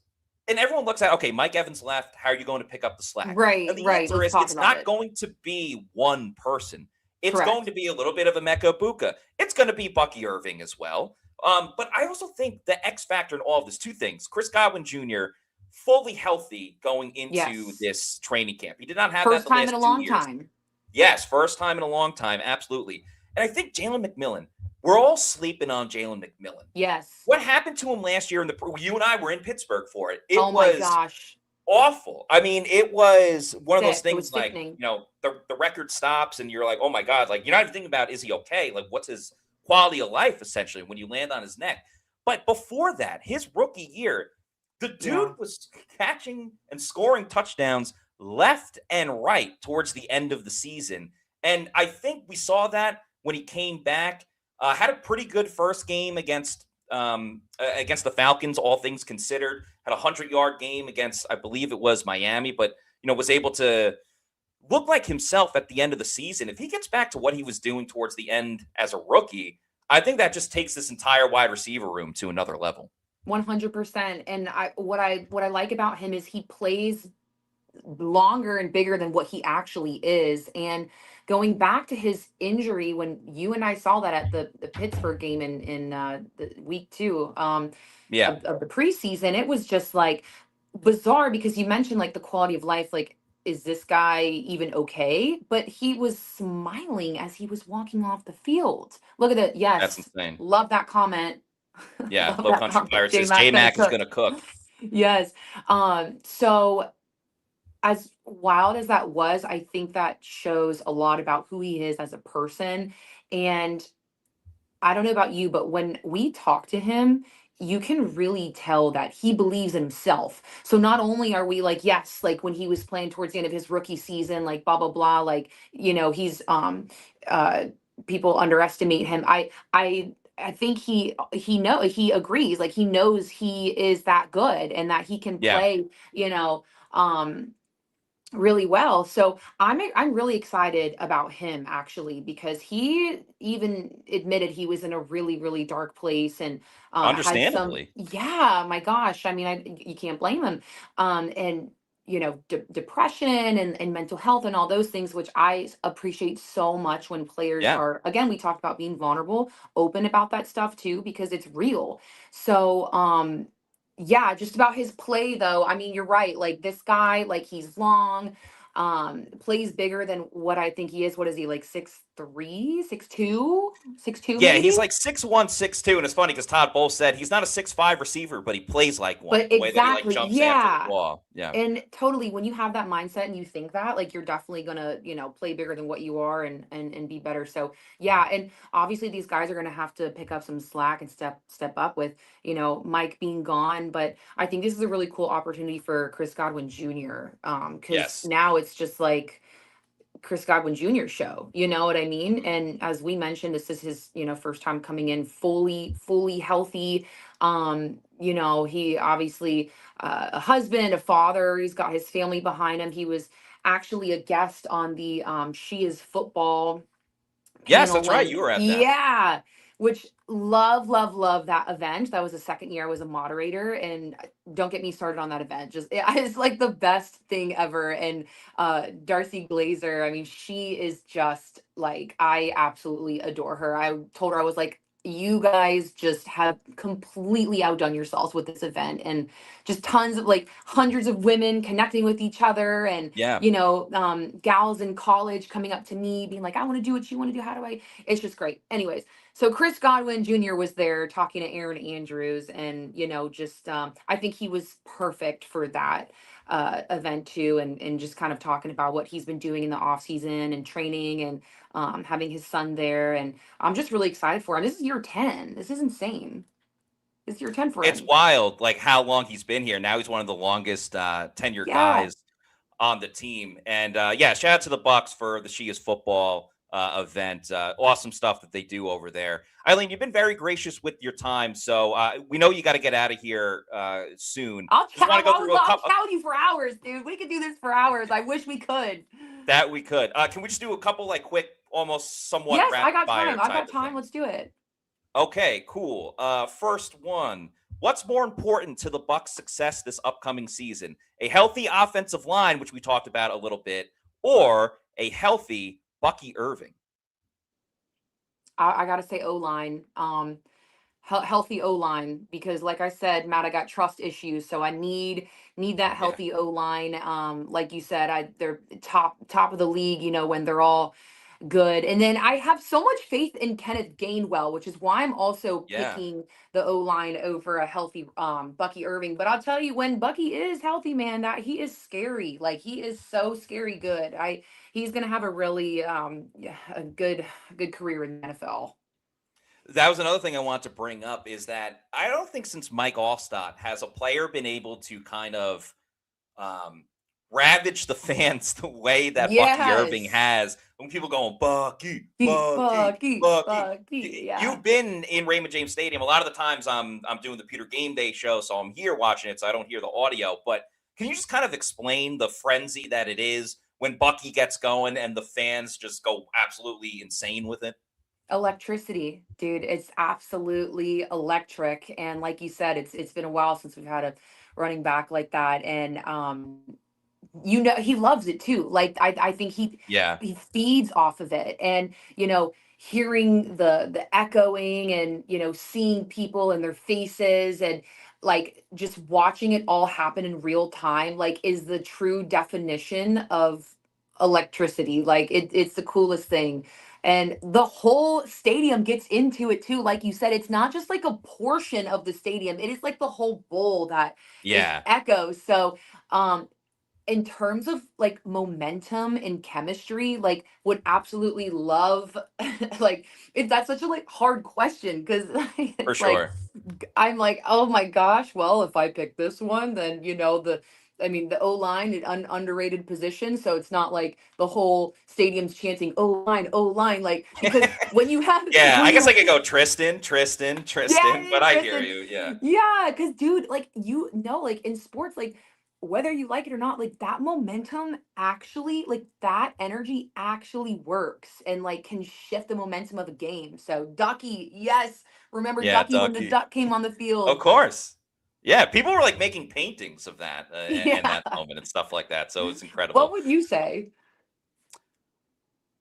and everyone looks at, okay, Mike Evans left. How are you going to pick up the slack? Right, And the right. answer Let's is talk it's about not it. going to be one person. It's going Correct. to be a little bit of a Emeka Ibuka. It's going to be Bucky Irving as well. But I also think the X factor in all of this, two things. Chris Godwin Jr., fully healthy going into Yes. this training camp. He did not have that First the time in last a 2 long years. time. Yes, first time in a long time, absolutely. And I think Jalen McMillan, we're all sleeping on Jalen McMillan. Yes. What happened to him last year? You and I were in Pittsburgh for it. It Oh my was gosh. awful. I mean, it was one of those Sick. It was things like, sickening. the record stops and you're like, oh my God, like you're not even thinking about, is he okay? Like what's his quality of life essentially when you land on his neck? But before that, his rookie year, the dude Yeah. was catching and scoring touchdowns left and right towards the end of the season. And I think we saw that when he came back, had a pretty good first game against the Falcons, all things considered. Had a 100-yard game against, I believe it was Miami, but was able to look like himself at the end of the season. If he gets back to what he was doing towards the end as a rookie, I think that just takes this entire wide receiver room to another level. 100%. And what I like about him is he plays longer and bigger than what he actually is. And going back to his injury, when you and I saw that at the Pittsburgh game in the week 2 of the preseason, it was just like bizarre, because you mentioned like the quality of life, like, is this guy even okay? But he was smiling as he was walking off the field. Look at it. Yes. That's insane. Love that comment. Yeah. Love Low that Country comment. Pirate says J-Mac is going to cook. Yes. So as wild as that was, I think that shows a lot about who he is as a person. And I don't know about you, but when we talk to him, you can really tell that he believes in himself. So not only are we like, yes, like when he was playing towards the end of his rookie season, like blah, blah, blah, like, he's people underestimate him. I think he agrees, like he knows he is that good and that he can play, really well. So I'm really excited about him, actually, because he even admitted he was in a really, really dark place, and had some, Understandably. yeah, my gosh, I mean, you can't blame him. And depression and mental health and all those things, which I appreciate so much when players are, again, we talked about being vulnerable, open about that stuff too, because it's real. So yeah, just about his play though. I mean, you're right. Like this guy, like he's long, plays bigger than what I think he is. What is he, like 6'3", 6'2", 6'2" Yeah, maybe? he's like 6'1", 6'2", and it's funny because Todd Bowles said he's not a 6'5" receiver, but he plays like one. But The way that he like exactly, jumps after yeah. the ball. Yeah. And totally, when you have that mindset and you think that, like, you're definitely gonna, play bigger than what you are, and be better. So yeah, and obviously these guys are gonna have to pick up some slack and step up with, Mike being gone. But I think this is a really cool opportunity for Chris Godwin Jr. Because now it's just like Chris Godwin Jr. show, you know what I mean? And as we mentioned, this is his, first time coming in fully healthy. He obviously, a husband, a father, he's got his family behind him. He was actually a guest on the She Is Football Yes, panel that's right. You were at that. Yeah, which love that event. That was the second year I was a moderator, and don't get me started on that event. Just it's like the best thing ever. And Darcy Glazer, I mean, she is just like, I absolutely adore her. I told her, I was like, you guys just have completely outdone yourselves with this event, and just tons of, like, hundreds of women connecting with each other, and gals in college coming up to me being like, I want to do what you want to do. How do I? It's just great. Anyways, so Chris Godwin Jr. was there talking to Aaron Andrews, and I think he was perfect for that event too, and just kind of talking about what he's been doing in the off season and training, and having his son there. And I'm just really excited for him. This is year 10. This is insane. This is year 10 for him. It's wild, like how long he's been here. Now he's one of the longest tenured guys on the team. And shout out to the Bucs for the She Is Football event. Awesome stuff that they do over there. Eileen, you've been very gracious with your time, so we know you got to get out of here soon. I'll count you for hours, dude. We could do this for hours. I wish we could. That we could. Can we just do a couple like quick, almost somewhat Yes, rapid I got fire time. I got type time. things? Let's do it. Okay, cool. First one. What's more important to the Bucs' success this upcoming season? A healthy offensive line, which we talked about a little bit, or a healthy Bucky Irving? I gotta say O-line. Healthy O-line, because like I said, Matt, I got trust issues, so I need that healthy O-line. Like you said, they're top of the league, when they're all good. And then I have so much faith in Kenneth Gainwell, which is why I'm also picking the O-line over a healthy Bucky Irving. But I'll tell you, when Bucky is healthy, man, that he is scary. Like, he is so scary good. He's gonna have a really a good career in the NFL. That was another thing I want to bring up, is that I don't think since Mike Allstott has a player been able to kind of ravage the fans the way that Bucky Irving has. When people going, Bucky. Yeah. You've been in Raymond James Stadium. A lot of the times I'm doing the Pewter Game Day show, so I'm here watching it, so I don't hear the audio. But can you just kind of explain the frenzy that it is when Bucky gets going and the fans just go absolutely insane with it? Electricity, dude. It's absolutely electric. And like you said, it's been a while since we've had a running back like that. And he loves it too. Like I think Yeah, he feeds off of it. And hearing the echoing and seeing people and their faces and like just watching it all happen in real time like is the true definition of electricity. Like it's the coolest thing. And the whole stadium gets into it too. Like you said, it's not just like a portion of the stadium. It is like the whole bowl that just yeah, echoes. So um in terms of like momentum and chemistry, like would absolutely love like if that's such a like hard question because for it's like sure. I'm like, oh my gosh, well, if I pick this one, then the O line, an underrated position. So it's not like the whole stadium's chanting O line, like because when you have Yeah, when I guess you I could go Tristan, yeah, but I hear Tristan. you. Yeah, Yeah, because dude, like like in sports, like whether you like it or not, like that momentum actually, like that energy actually works and like can shift the momentum of a game. So Ducky, yes, remember yeah, Ducky when the Ducky. duck came on the Of field. course. Yeah, people were like making paintings of that in Yeah. that moment and stuff like that. So it's What incredible. would you say?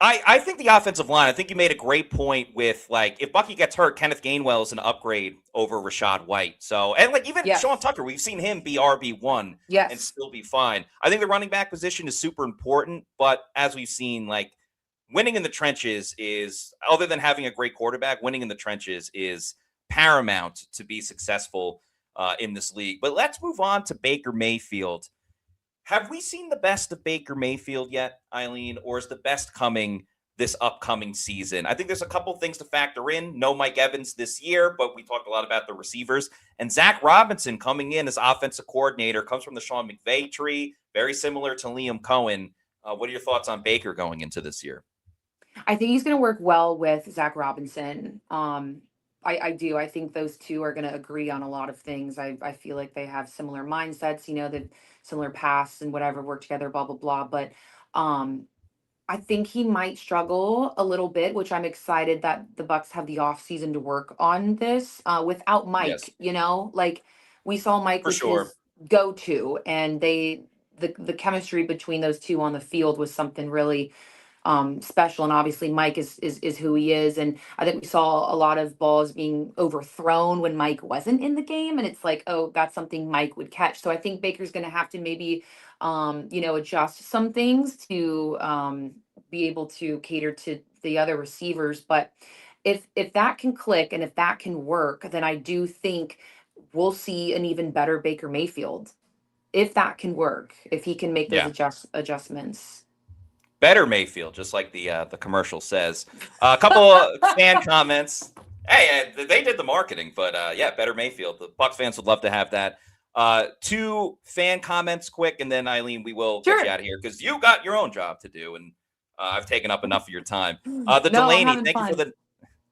I think the offensive line, I think you made a great point with like if Bucky gets hurt, Kenneth Gainwell is an upgrade over Rashad White. So and like even Sean Yes. Tucker, we've seen him be RB1 and Yes. still be fine. I think the running back position is super important, but as we've seen, like winning in the trenches is other than having a great quarterback, winning in the trenches is paramount to be successful in this league. But let's move on to Baker Mayfield. Have we seen the best of Baker Mayfield yet, Eileen, or is the best coming this upcoming season? I think there's a couple things to factor in. No Mike Evans this year, but we talked a lot about the receivers. And Zach Robinson coming in as offensive coordinator comes from the Sean McVay tree, very similar to Liam Cohen. What are your thoughts on Baker going into this year? I think he's going to work well with Zach Robinson. I do. I think those two are going to agree on a lot of things. I feel like they have similar mindsets, the similar pasts and whatever, work together, blah, blah, blah. But um, I think he might struggle a little bit, which I'm excited that the Bucks have the off season to work on this without Yes, Mike, like we saw Mike for was sure. his go-to and the chemistry between those two on the field was something really special. And obviously Mike is who he is. And I think we saw a lot of balls being overthrown when Mike wasn't in the game. And it's like, oh, that's something Mike would catch. So I think Baker's going to have to maybe, adjust some things to be able to cater to the other receivers. But if that can click and if that can work, then I do think we'll see an even better Baker Mayfield. If that can work, if he can make those Yeah. adjustments. Better Mayfield, just like the commercial says. A couple of fan comments. Hey, they did the marketing, but yeah, better Mayfield. The Bucs fans would love to have that. Two fan comments, quick, and then Eileen, we will get you Sure. out of here because you got your own job to do, and I've taken up enough of your time. The No, I'm Delaney, having thank you for fun.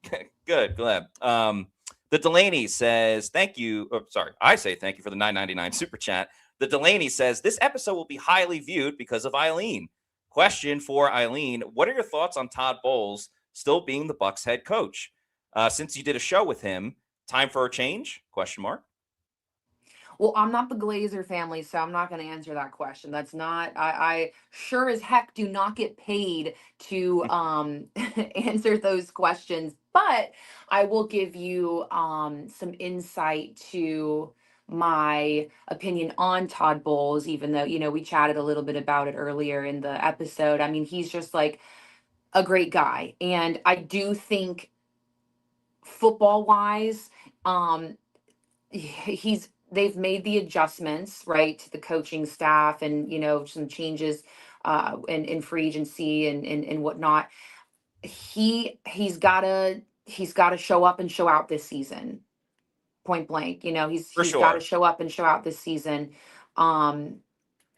the good, glad. The Delaney says thank you. Oh, sorry, I say thank you for the $9.99 super chat. The Delaney says this episode will be highly viewed because of Eileen. Question for Eileen: what are your thoughts on Todd Bowles still being the Bucs head coach? Since you did a show with him, time for a change? Question mark. Well, I'm not the Glazer family, so I'm not going to answer that question. That's not, I sure as heck do not get paid to answer those questions, but I will give you some insight to my opinion on Todd Bowles, even though, we chatted a little bit about it earlier in the episode. I mean, he's just like a great guy. And I do think football wise, um, they've made the adjustments right to the coaching staff and some changes in free agency and whatnot. He's got to show up and show out this season, point blank. he's For he's got to sure. show up and show out this season. um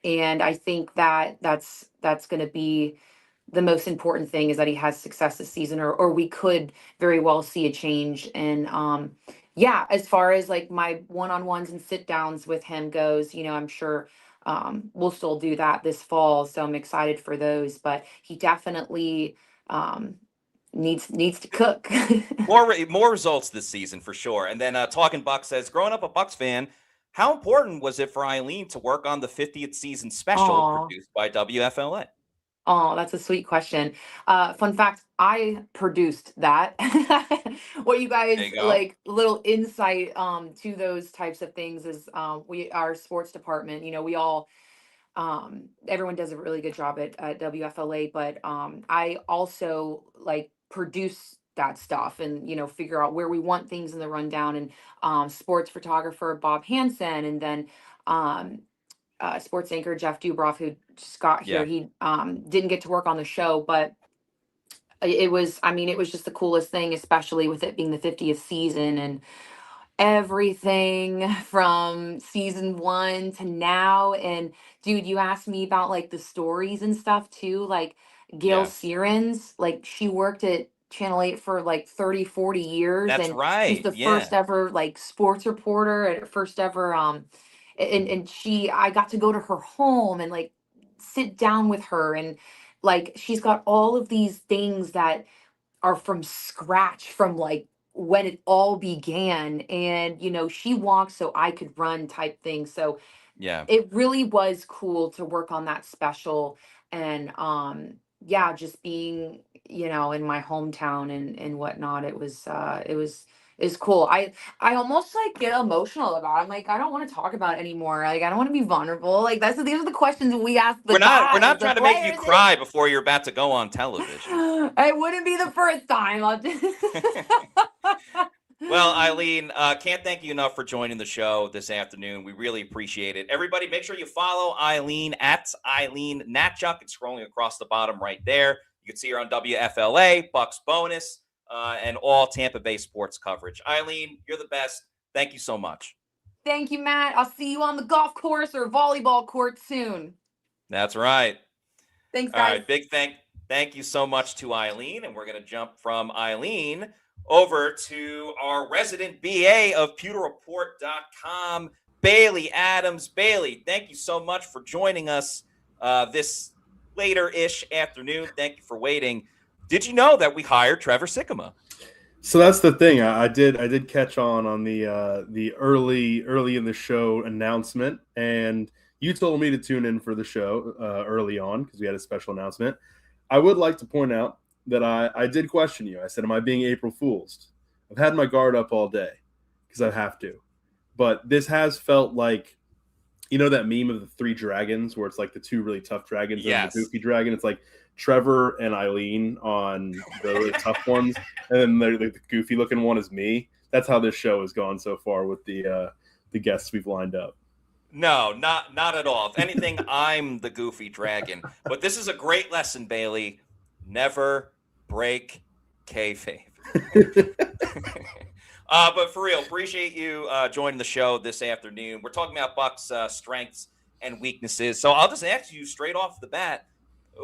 and I think that that's going to be the most important thing, is that he has success this season, or we could very well see a change. And yeah, as far as like my one-on-ones and sit downs with him goes, I'm sure we'll still do that this fall. So I'm excited for those, but he definitely needs to cook. More results this season for sure. And then Talking Bucks says, growing up a Bucks fan, how important was it for Eileen to work on the 50th season special Aw. produced by WFLA? Oh, that's a sweet question. Fun fact, I produced that. What you There guys you go. like, little insight to those types of things is our sports department, we all everyone does a really good job at WFLA, but I also like produce that stuff and figure out where we want things in the rundown, and sports photographer Bob Hansen, and then um sports anchor Jeff Dubroff, who just got here. Yeah. He didn't get to work on the show, but it was, I mean, it was just the coolest thing, especially with it being the 50th season and everything from season one to now. And dude, you asked me about like the stories and stuff too. Like Gail Yeah. Sierens, like she worked at Channel 8 for like 30-40 years. That's And right. she's the Yeah. first ever like sports reporter, and first ever and I got to go to her home and like sit down with her, and like she's got all of these things that are from scratch, from like when it all began, and she walked so I could run type thing. So Yeah. it really was cool to work on that special, and yeah, just being in my hometown and whatnot. It was cool. I almost like get emotional about it. I'm like, I don't want to talk about it anymore. Like, I don't want to be vulnerable. Like, these are the questions we ask the We're not guys, the trying to make you players. cry before you're about to go on television. It wouldn't be the first time. Well, Eileen, can't thank you enough for joining the show this afternoon. We really appreciate it. Everybody, make sure you follow Eileen at Aileen Hnatiuk. It's scrolling across the bottom right there. You can see her on WFLA, Bucs Bonus, and all Tampa Bay sports coverage. Eileen, you're the best. Thank you so much. Thank you, Matt. I'll see you on the golf course or volleyball court soon. That's right. Thanks, All guys. right, big thank you so much to Eileen, and we're going to jump from Eileen over to our resident BA of PewterReport.com, Bailey Adams. Bailey, thank you so much for joining us this later-ish afternoon. Thank you for waiting. Did you know that we hired Trevor Sikkema? So that's the thing. I did catch on the early in the show announcement, and you told me to tune in for the show early on because we had a special announcement. I would like to point out that I did question you. I said, am I being April Fool's? I've had my guard up all day because I have to. But this has felt like, that meme of the three dragons where it's like the two really tough dragons and the goofy dragon. It's like Trevor and Eileen on the really tough ones, and then the goofy looking one is me. That's how this show has gone so far with the guests we've lined up. No, not at all. If anything, I'm the goofy dragon. But this is a great lesson, Bailey. Never break kayfabe. But for real, appreciate you joining the show this afternoon. We're talking about Bucs strengths and weaknesses. So I'll just ask you straight off the bat,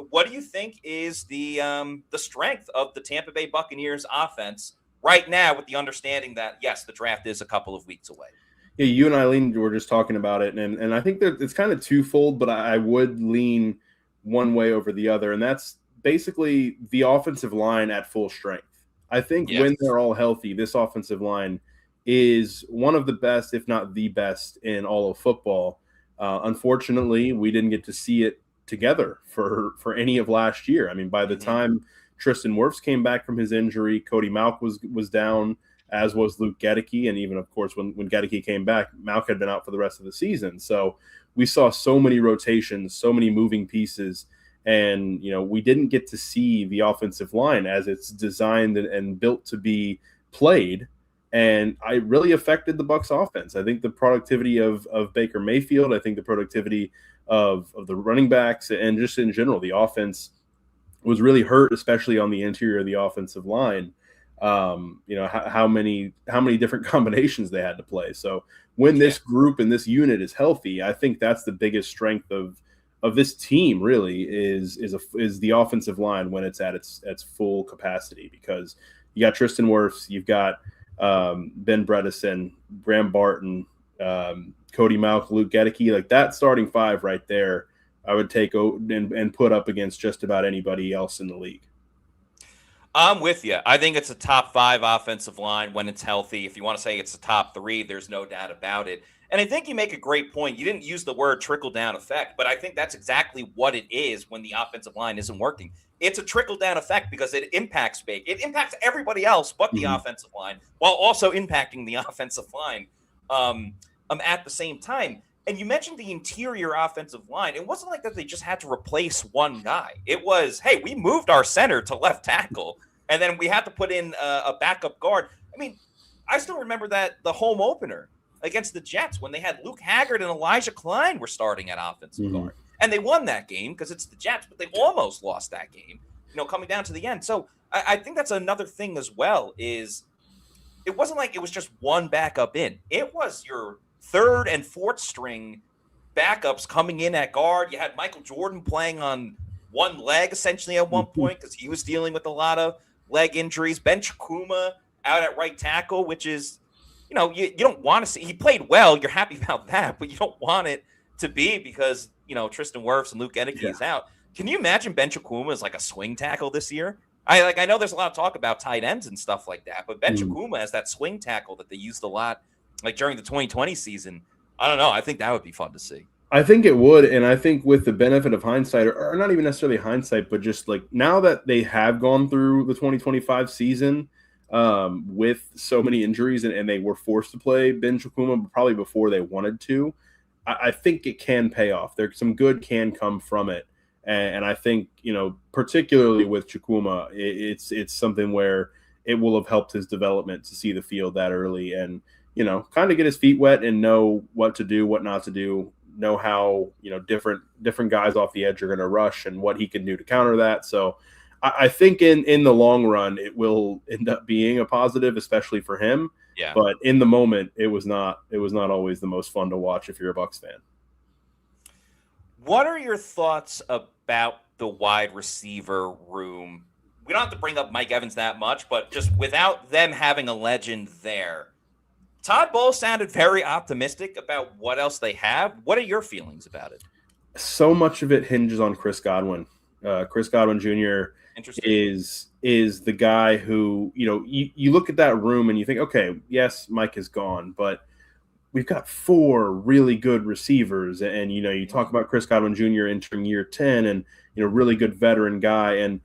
what do you think is the strength of the Tampa Bay Buccaneers offense right now, with the understanding that, yes, the draft is a couple of weeks away? Yeah, you and Eileen were just talking about it, and I think that it's kind of twofold, but I would lean one way over the other, and that's basically the offensive line at full strength. I think when they're all healthy, this offensive line is one of the best, if not the best, in all of football. Unfortunately, we didn't get to see it together for any of last year. I mean, by the time Tristan Wirfs came back from his injury, Cody Mauch was down, as was Luke Gedeke. And even, of course, when Gedeke came back, Mauch had been out for the rest of the season. So we saw so many rotations, so many moving pieces. And, we didn't get to see the offensive line as it's designed and built to be played. And it really affected the Bucs offense. I think the productivity of Baker Mayfield, I think the productivity of the running backs, and just in general, the offense was really hurt, especially on the interior of the offensive line. How many different combinations they had to play. So when this group and this unit is healthy, I think that's the biggest strength of this team. Really is the offensive line when it's at its full capacity, because you got Tristan Wirfs, you've got Ben Bredesen, Graham Barton, Cody Mauch, Luke Gedeke, like that starting five right there, I would take and put up against just about anybody else in the league. I'm with you. I think it's a top 5 offensive line when it's healthy. If you want to say it's a top 3, there's no doubt about it. And I think you make a great point. You didn't use the word trickle-down effect, but I think that's exactly what it is when the offensive line isn't working. It's a trickle-down effect because it impacts big. It impacts everybody else but the offensive line while also impacting the offensive line at the same time. And you mentioned the interior offensive line. It wasn't like that they just had to replace one guy. It was, hey, we moved our center to left tackle, and then we had to put in a backup guard. I mean, I still remember that the home opener against the Jets when they had Luke Haggard and Elijah Klein were starting at offensive guard. And they won that game because it's the Jets, but they almost lost that game, coming down to the end. So I think that's another thing as well is it wasn't like it was just one backup in. It was your third and fourth string backups coming in at guard. You had Michael Jordan playing on one leg essentially at one point because he was dealing with a lot of leg injuries. Ben Chikuma out at right tackle, which is, you don't want to see. He played well. You're happy about that, but you don't want it to be because, Tristan Wirfs and Luke Gedeke is out. Can you imagine Ben Chikuma as like a swing tackle this year? I know there's a lot of talk about tight ends and stuff like that, but Ben Chikuma as that swing tackle that they used a lot like during the 2020 season. I don't know. I think that would be fun to see. I think it would, and I think with the benefit of hindsight, or not even necessarily hindsight, but just like now that they have gone through the 2025 season with so many injuries and they were forced to play Ben Chikuma probably before they wanted to, I think it can pay off. There's some good can come from it. And I think, particularly with Chikuma, it's something where it will have helped his development to see the field that early and, kind of get his feet wet and know what to do, what not to do, know how, different guys off the edge are going to rush and what he can do to counter that. So I think in the long run, it will end up being a positive, especially for him. Yeah. But in the moment, it was not always the most fun to watch if you're a Bucs fan. What are your thoughts about the wide receiver room? We don't have to bring up Mike Evans that much, but just without them having a legend there, Todd Bowles sounded very optimistic about what else they have. What are your feelings about it? So much of it hinges on Chris Godwin. Chris Godwin Jr. is the guy who, you look at that room and you think, okay, yes, Mike is gone, but we've got 4 really good receivers. And, you talk about Chris Godwin Jr. entering year 10 and, really good veteran guy. And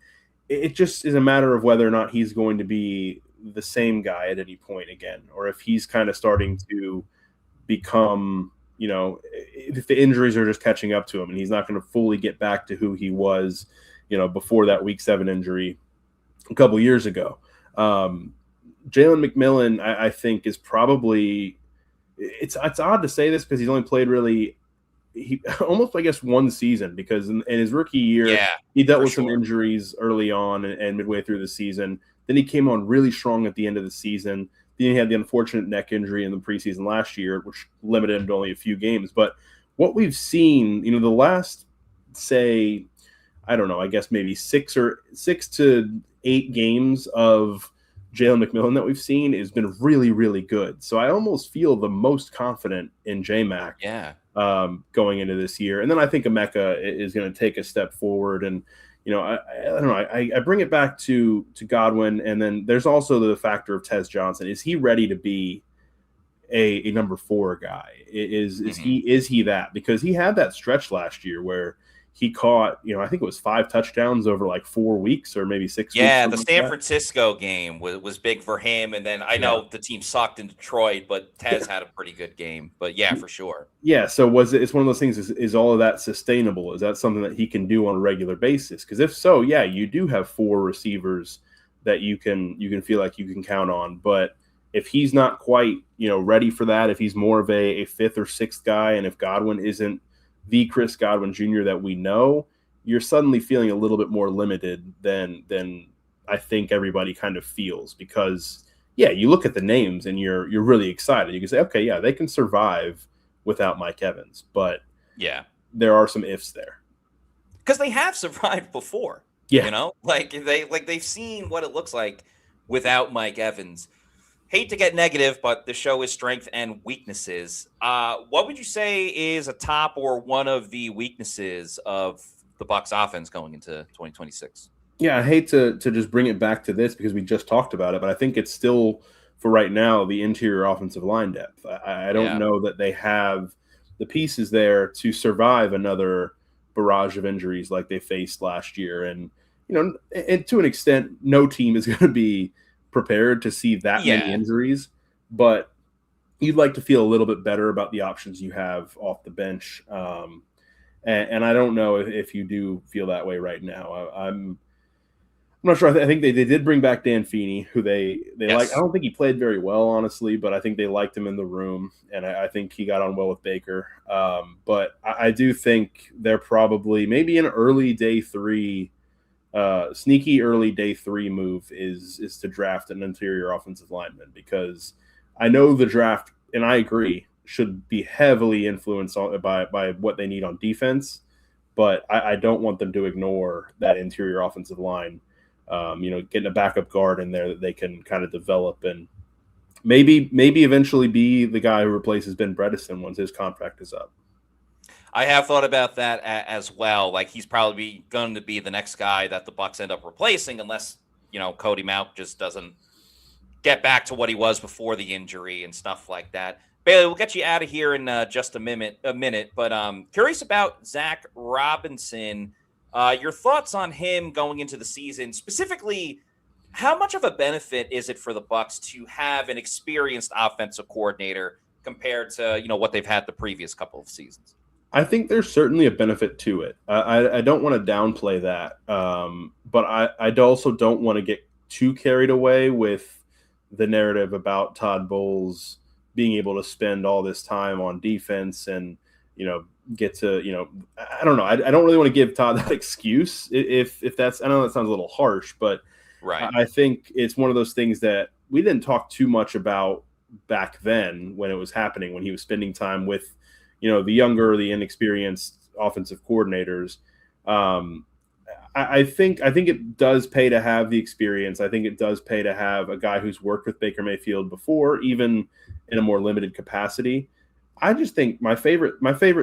it just is a matter of whether or not he's going to be the same guy at any point again, or if he's kind of starting to become, if the injuries are just catching up to him and he's not going to fully get back to who he was, before that week 7 injury a couple years ago. Jalen McMillan, I think, is probably it's odd to say this because he's only played almost, I guess, 1 season because in his rookie year, he dealt with some injuries early on and midway through the season. Then he came on really strong at the end of the season. Then he had the unfortunate neck injury in the preseason last year, which limited him to only a few games. But what we've seen, the last, say, I don't know, I guess maybe 6 to 8 games of Jalen McMillan that we've seen has been really, really good. So I almost feel the most confident in J-Mac going into this year. And then I think Emeka is going to take a step forward. And, I don't know. I bring it back to Godwin. And then there's also the factor of Tez Johnson. Is he ready to be a number 4 guy? Is he that? Because he had that stretch last year where he caught, I think it was 5 touchdowns over like 4 weeks or maybe 6 weeks. Yeah, the San Francisco game was big for him. And then I know the team sucked in Detroit, but Tez had a pretty good game. But yeah, for sure. Yeah, so it's one of those things, is all of that sustainable? Is that something that he can do on a regular basis? Because if so, yeah, you do have 4 receivers that you can feel like you can count on. But if he's not quite, ready for that, if he's more of a 5th or 6th guy, and if Godwin isn't the Chris Godwin Jr. that we know, you're suddenly feeling a little bit more limited than I think everybody kind of feels. Because, you look at the names and you're really excited. You can say, okay, yeah, they can survive without Mike Evans. But there are some ifs there. Because they have survived before. Yeah. They've seen what it looks like without Mike Evans. hate to get negative, but the show is strength and weaknesses. What would you say is a top or one of the weaknesses of the Bucs offense going into 2026? Yeah, I hate to just bring it back to this because we just talked about it, but I think it's still, for right now, the interior offensive line depth. I don't know that they have the pieces there to survive another barrage of injuries like they faced last year. And, and to an extent, no team is going to be prepared to see that many injuries, but you'd like to feel a little bit better about the options you have off the bench. And I don't know if you do feel that way right now. I'm not sure. I think they did bring back Dan Feeney, who they like. I don't think he played very well, honestly, but I think they liked him in the room, and I think he got on well with Baker. But I do think they're probably maybe an early day 3, sneaky early day 3 move is to draft an interior offensive lineman, because I know the draft, and I agree, should be heavily influenced by what they need on defense, but I don't want them to ignore that interior offensive line. Getting a backup guard in there that they can kind of develop and maybe eventually be the guy who replaces Ben Bredesen once his contract is up. I have thought about that as well. Like, he's probably going to be the next guy that the Bucs end up replacing, unless, Cody Mauch just doesn't get back to what he was before the injury and stuff like that. Bailey, we'll get you out of here in just a minute. But curious about Zach Robinson. Your thoughts on him going into the season, specifically, how much of a benefit is it for the Bucs to have an experienced offensive coordinator compared to, what they've had the previous couple of seasons? I think there's certainly a benefit to it. I don't want to downplay that, but I also don't want to get too carried away with the narrative about Todd Bowles being able to spend all this time on defense and, get to, I don't know. I don't really want to give Todd that excuse if that's, I know that sounds a little harsh, but right. I think it's one of those things that we didn't talk too much about back then when it was happening, when he was spending time with, the younger, the inexperienced offensive coordinators. I think it does pay to have the experience. I think it does pay to have a guy who's worked with Baker Mayfield before, even in a more limited capacity. I just think my favorite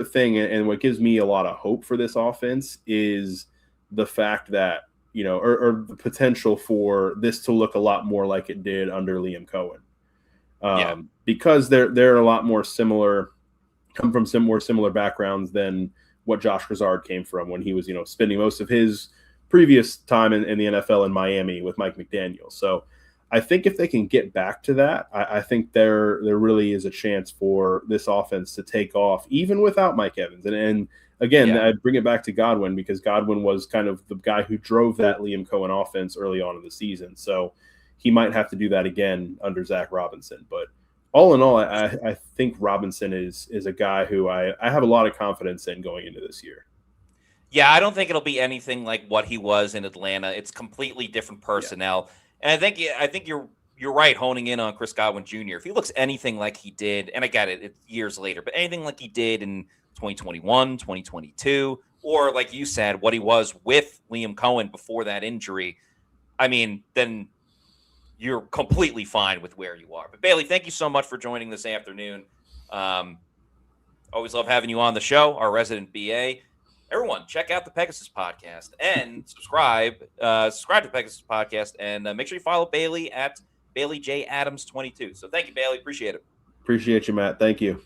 thing, and what gives me a lot of hope for this offense, is the fact that, or the potential for this to look a lot more like it did under Liam Cohen. Because they're a lot more similar, come from some more similar backgrounds than what Josh Grizzard came from when he was, spending most of his previous time in the NFL in Miami with Mike McDaniel. So I think if they can get back to that, I think there really is a chance for this offense to take off, even without Mike Evans. And again, I bring it back to Godwin, because Godwin was kind of the guy who drove that Liam Cohen offense early on in the season. So he might have to do that again under Zach Robinson. But all in all, I think Robinson is a guy who I have a lot of confidence in going into this year. Yeah, I don't think it'll be anything like what he was in Atlanta. It's completely different personnel. Yeah. And I think you're right, honing in on Chris Godwin Jr. If he looks anything like he did, and I get it, it's years later, but anything like he did in 2021, 2022, or like you said, what he was with Liam Cohen before that injury, I mean, then you're completely fine with where you are. But Bailey, thank you so much for joining this afternoon. Always love having you on the show, our resident BA. Everyone, check out the Pegasus podcast and subscribe to Pegasus podcast, and make sure you follow Bailey at Bailey J. Adams 22. So thank you, Bailey. Appreciate it. Appreciate you, Matt. Thank you.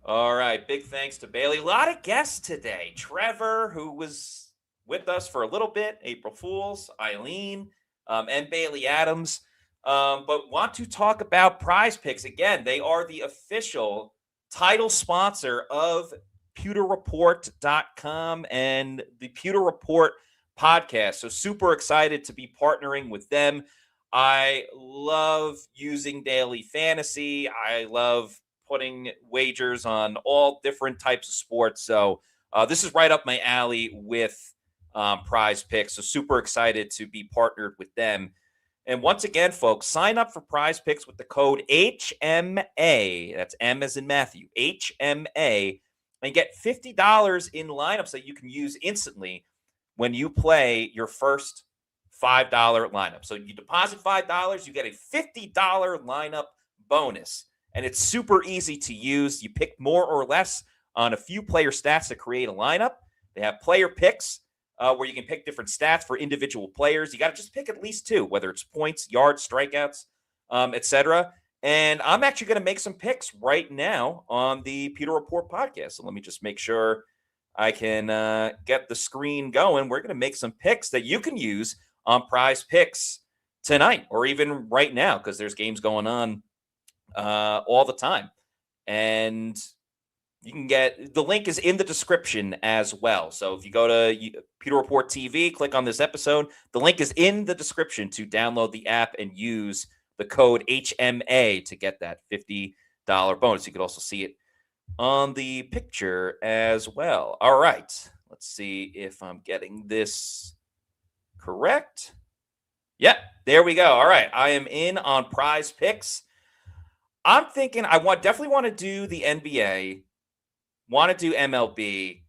All right. Big thanks to Bailey. A lot of guests today. Trevor, who was with us for a little bit, April Fools, Eileen, and Bailey Adams. But want to talk about Prize Picks. Again, they are the official title sponsor of PewterReport.com and the Pewter Report podcast. So super excited to be partnering with them. I love using daily fantasy. I love putting wagers on all different types of sports. So this is right up my alley with Prize Picks. So super excited to be partnered with them. And once again, folks, sign up for Prize Picks with the code HMA. That's M as in Matthew, HMA. And get $50 in lineups that you can use instantly when you play your first $5 lineup. So you deposit $5, you get a $50 lineup bonus. And it's super easy to use. You pick more or less on a few player stats to create a lineup. They have player picks where you can pick different stats for individual players. You got to just pick at least 2, whether it's points, yards, strikeouts, etc. And I'm actually going to make some picks right now on the Pewter Report podcast. So let me just make sure I can get the screen going. We're going to make some picks that you can use on Prize Picks tonight or even right now because there's games going on all the time. And you can get the link is in the description as well. So if you go to Pewter Report TV, click on this episode. The link is in the description to download the app and use the code HMA to get that $50 bonus. You could also see it on the picture as well. All right. Let's see if I'm getting this correct. Yeah, there we go. All right. I am in on Prize Picks. I'm thinking I definitely want to do the NBA, want to do MLB.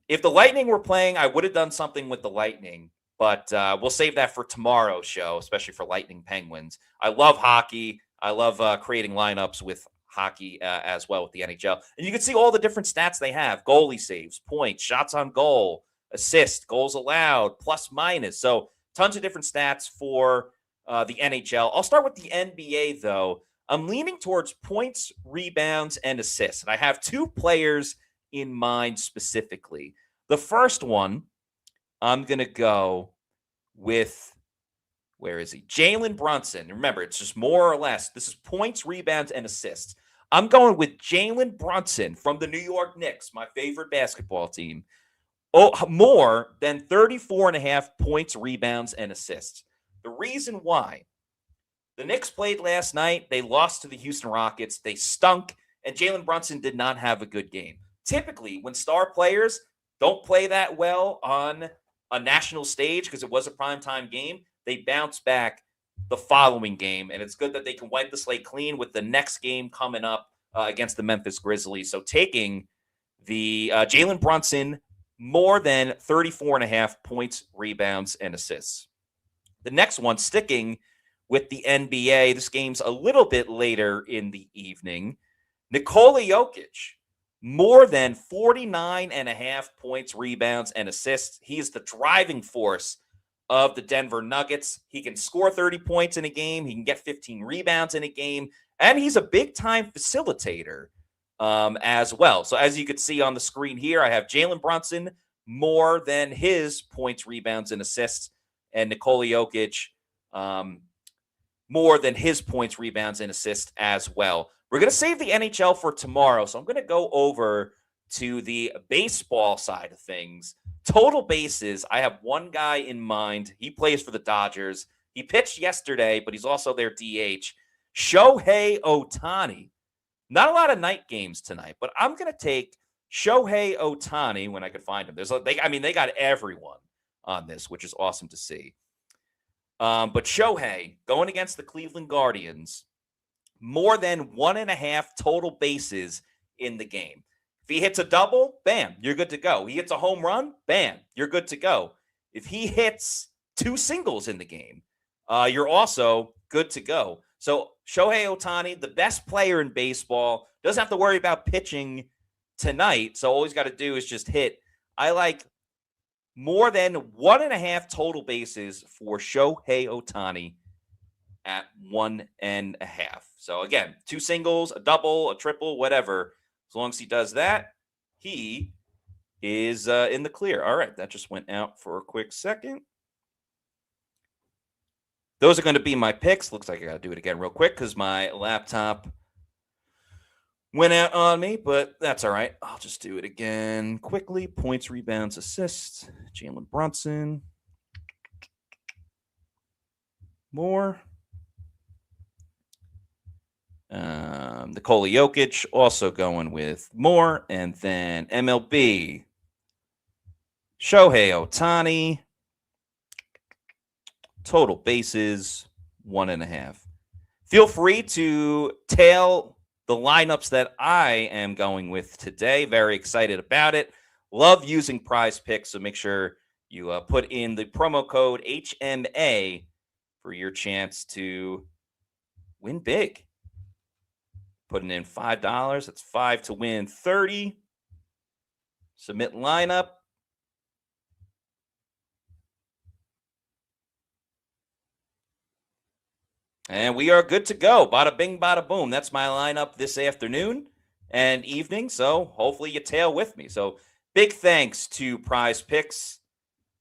If the Lightning were playing, I would have done something with the Lightning, but we'll save that for tomorrow's show, especially for Lightning Penguins. I love hockey. I love creating lineups with hockey as well with the NHL. And you can see all the different stats they have: goalie saves, points, shots on goal, assists, goals allowed, plus minus. So tons of different stats for the NHL. I'll start with the NBA, though. I'm leaning towards points, rebounds, and assists. And I have 2 players in mind specifically. The first one, I'm going to go with, where is he? Jalen Brunson. Remember, it's just more or less. This is points, rebounds, and assists. I'm going with Jalen Brunson from the New York Knicks, my favorite basketball team. More than 34.5 points, rebounds, and assists. The reason why, the Knicks played last night. They lost to the Houston Rockets. They stunk, and Jalen Brunson did not have a good game. Typically, when star players don't play that well on a national stage because it was a primetime game, they bounce back the following game, and it's good that they can wipe the slate clean with the next game coming up against the Memphis Grizzlies. So taking the Jalen Brunson more than 34.5 points, rebounds, and assists. The next one, sticking with the NBA, this game's a little bit later in the evening. Nikola Jokic, more than 49.5 points, rebounds, and assists. He is the driving force of the Denver Nuggets. He can score 30 points in a game. He can get 15 rebounds in a game. And he's a big-time facilitator as well. So as you can see on the screen here, I have Jalen Brunson more than his points, rebounds, and assists, and Nikola Jokic more than his points, rebounds, and assists as well. We're going to save the NHL for tomorrow, so I'm going to go over to the baseball side of things. Total bases, I have one guy in mind. He plays for the Dodgers. He pitched yesterday, but he's also their DH. Shohei Ohtani. Not a lot of night games tonight, but I'm going to take Shohei Ohtani when I could find him. They got everyone on this, which is awesome to see. But Shohei, going against the Cleveland Guardians, more than 1.5 total bases in the game. If he hits a double, bam, you're good to go. He hits a home run, bam, you're good to go. If he hits 2 singles in the game, you're also good to go. So Shohei Ohtani, the best player in baseball, doesn't have to worry about pitching tonight. So all he's got to do is just hit. I like more than 1.5 total bases for Shohei Ohtani at 1.5. So again, 2 singles, a double, a triple, whatever. As long as he does that, he is in the clear. All right, that just went out for a quick second. Those are going to be my picks. Looks like I got to do it again real quick because my laptop went out on me, but that's all right. I'll just do it again quickly. Points, rebounds, assists. Jalen Brunson. More. Nikola Jokic also going with more. And then MLB. Shohei Ohtani. Total bases, 1.5. Feel free to tail the lineups that I am going with today. Very excited about it. Love using Prize Picks, so make sure You put in the promo code HMA for your chance to win big. Putting in $5. That's 5 to win 30. Submit lineup. And we are good to go. Bada bing, bada boom. That's my lineup this afternoon and evening. So hopefully you tail with me. So big thanks to Prize Picks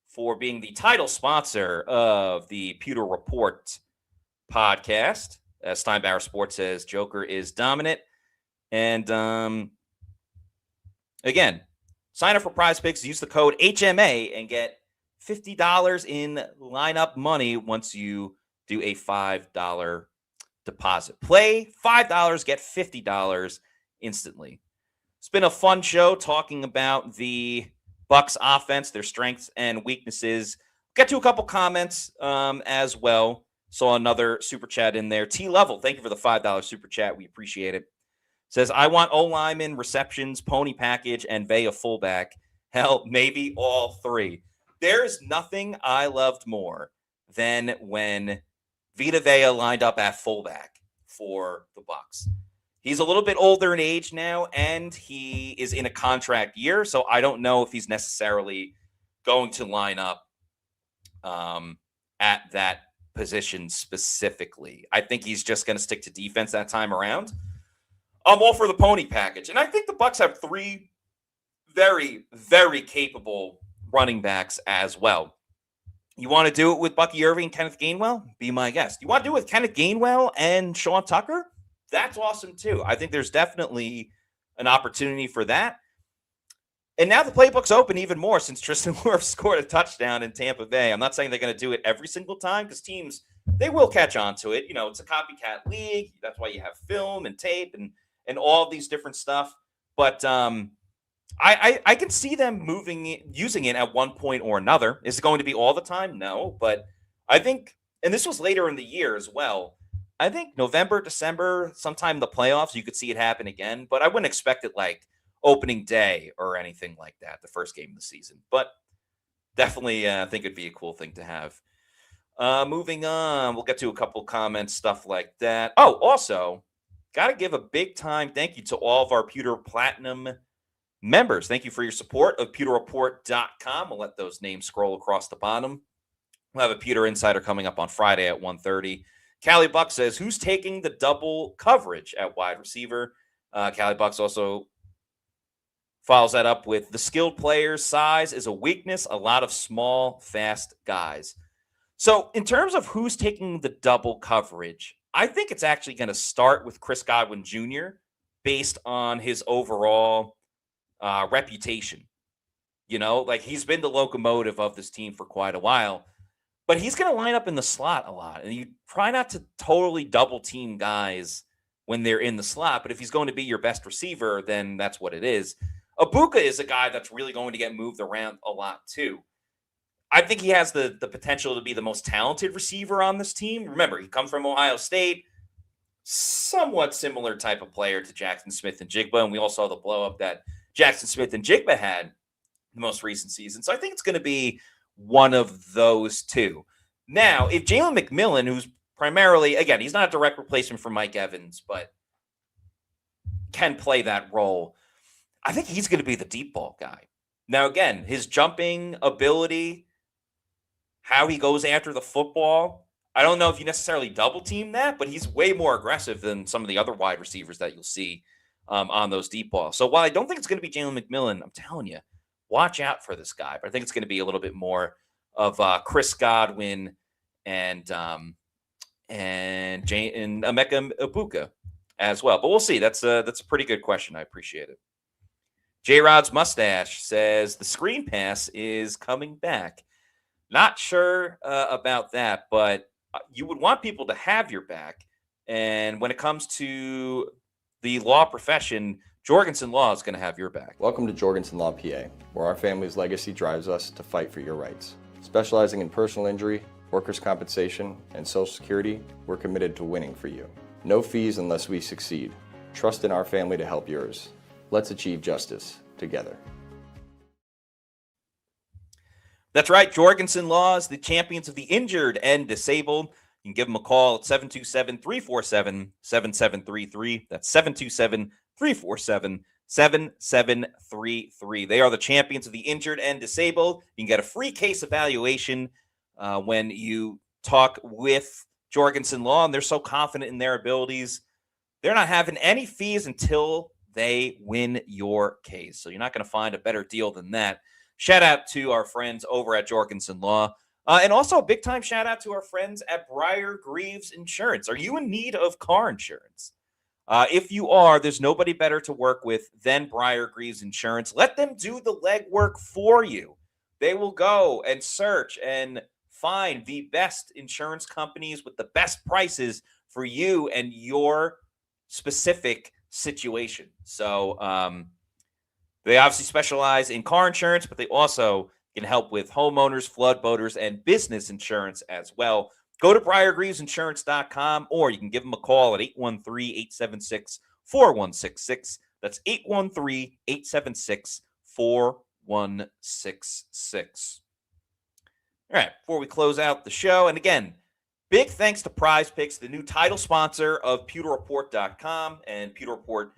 for being the title sponsor of the Pewter Report podcast. As Steinbauer Sports says, Joker is dominant. And again, sign up for Prize Picks. Use the code HMA and get $50 in lineup money once you do a $5 deposit. Play $5, get $50 instantly. It's been a fun show talking about the Bucs offense, their strengths and weaknesses. Got to a couple comments as well. Saw another super chat in there. T-Level, thank you for the $5 super chat. We appreciate it. Says, I want O-lineman, receptions, pony package, and Vea fullback. Hell, maybe all three. There's nothing I loved more than when Vita Vea lined up at fullback for the Bucs. He's a little bit older in age now, and he is in a contract year, so I don't know if he's necessarily going to line up at that position specifically. I think he's just going to stick to defense that time around. I'm all for the pony package, and I think the Bucs have three very, very capable running backs as well. You want to do it with Bucky Irving and Kenneth Gainwell? Be my guest. You want to do it with Kenneth Gainwell and Sean Tucker? That's awesome too. I think there's definitely an opportunity for that. And now the playbook's open even more since Tristan Wirfs scored a touchdown in Tampa Bay. I'm not saying they're going to do it every single time because teams, they will catch on to it. You know, it's a copycat league. That's why you have film and tape and all of these different stuff. But I can see them using it at one point or another. Is it going to be all the time? No. But I think, and this was later in the year as well, I think November, December, sometime in the playoffs, you could see it happen again. But I wouldn't expect it like opening day or anything like that, the first game of the season. But definitely I think it'd be a cool thing to have. Moving on, we'll get to a couple comments, stuff like that. Oh, also, got to give a big time thank you to all of our Pewter Platinum members. Thank you for your support of pewterreport.com. We'll let those names scroll across the bottom. We'll have a Pewter Insider coming up on Friday at 1:30. Callie Buck says, who's taking the double coverage at wide receiver? Callie Bucks also follows that up with the skilled players' size is a weakness. A lot of small, fast guys. So in terms of who's taking the double coverage, I think it's actually going to start with Chris Godwin Jr. based on his overall reputation. You know, like he's been the locomotive of this team for quite a while, but he's going to line up in the slot a lot. And you try not to totally double team guys when they're in the slot, but if he's going to be your best receiver, then that's what it is. Ibuka is a guy that's really going to get moved around a lot too. I think he has the potential to be the most talented receiver on this team. Remember, he comes from Ohio State, somewhat similar type of player to Jackson Smith and Jigba, and we all saw the blow up that Jackson Smith and Jigba had the most recent season. So I think it's going to be one of those two. Now, if Jalen McMillan, who's primarily, again, he's not a direct replacement for Mike Evans, but can play that role, I think he's going to be the deep ball guy. Now, again, his jumping ability, how he goes after the football, I don't know if you necessarily double team that, but he's way more aggressive than some of the other wide receivers that you'll see on those deep balls. So while I don't think it's going to be Jalen McMillan, I'm telling you, watch out for this guy. But I think it's going to be a little bit more of Chris Godwin and Emeka Ibuka as well. But we'll see. That's a pretty good question. I appreciate it. J-Rod's Mustache says the screen pass is coming back. Not sure about that, but you would want people to have your back. And when it comes to the law profession, Jorgensen Law is going to have your back. Welcome to Jorgensen Law P.A., where our family's legacy drives us to fight for your rights. Specializing in personal injury, workers' compensation, and Social Security, we're committed to winning for you. No fees unless we succeed. Trust in our family to help yours. Let's achieve justice together. That's right. Jorgensen Law is the champions of the injured and disabled. You can give them a call at 727-347-7733. That's 727-347-7733. They are the champions of the injured and disabled. You can get a free case evaluation when you talk with Jorgensen Law, and they're so confident in their abilities. They're not having any fees until they win your case. So you're not going to find a better deal than that. Shout out to our friends over at Jorgensen Law. And also a big time shout out to our friends at Brier Grieves Insurance. Are you in need of car insurance? If you are, there's nobody better to work with than Brier Grieves Insurance. Let them do the legwork for you. They will go and search and find the best insurance companies with the best prices for you and your specific situation. So they obviously specialize in car insurance, but they also can help with homeowners, flood, boaters, and business insurance as well. Go to BrierGrievesInsurance.com, or you can give them a call at 813-876-4166. That's 813-876-4166. All right, before we close out the show, and again, big thanks to Prize Picks, the new title sponsor of PewterReport.com and Pewter Report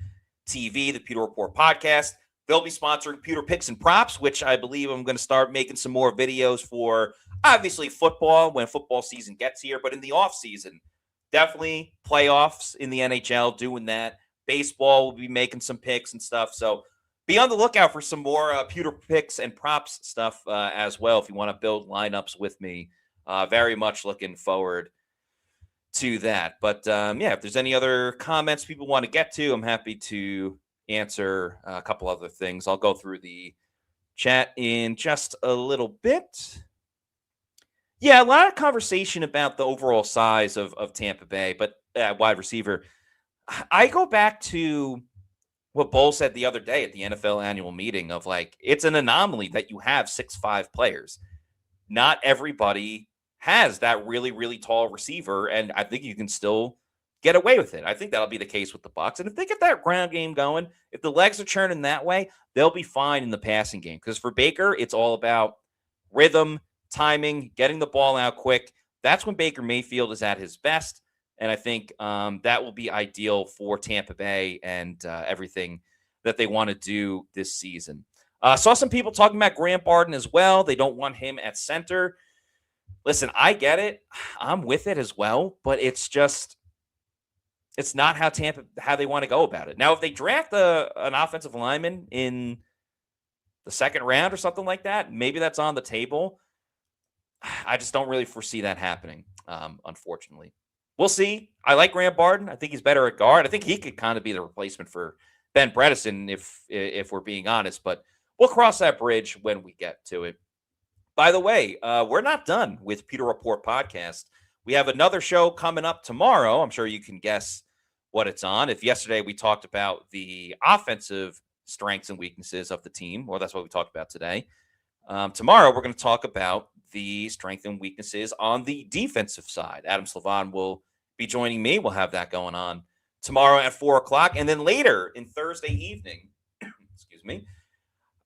TV, the Pewter Report podcast. They'll be sponsoring Pewter Picks and Props, which I believe I'm going to start making some more videos for, obviously, football when football season gets here, but in the off season, definitely playoffs in the NHL, doing that. Baseball will be making some picks and stuff. So be on the lookout for some more Pewter Picks and Props stuff as well if you want to build lineups with me. Very much looking forward to that. But yeah, if there's any other comments people want to get to, I'm happy to answer a couple other things. I'll go through the chat in just a little bit. Yeah, a lot of conversation about the overall size of Tampa Bay, but wide receiver. I go back to what Bull said the other day at the NFL annual meeting of like, it's an anomaly that you have 6'5" players. Not everybody has that really, really tall receiver, and I think you can still get away with it. I think that'll be the case with the Bucs. And if they get that ground game going, if the legs are churning that way, they'll be fine in the passing game. Because for Baker, it's all about rhythm, timing, getting the ball out quick. That's when Baker Mayfield is at his best. And I think that will be ideal for Tampa Bay and everything that they want to do this season. Saw some people talking about Grant Barden as well. They don't want him at center. Listen, I get it. I'm with it as well. But it's just, it's not how they want to go about it. Now, if they draft an offensive lineman in the second round or something like that, maybe that's on the table. I just don't really foresee that happening, unfortunately. We'll see. I like Grant Barden. I think he's better at guard. I think he could kind of be the replacement for Ben Bredesen if we're being honest, but we'll cross that bridge when we get to it. By the way, we're not done with Pewter Report podcast. We have another show coming up tomorrow. I'm sure you can guess what it's on. If yesterday we talked about the offensive strengths and weaknesses of the team, or that's what we talked about today, tomorrow we're going to talk about the strengths and weaknesses on the defensive side. Adam Slavon will be joining me. We'll have that going on tomorrow at 4 o'clock. And then later in Thursday evening, excuse me,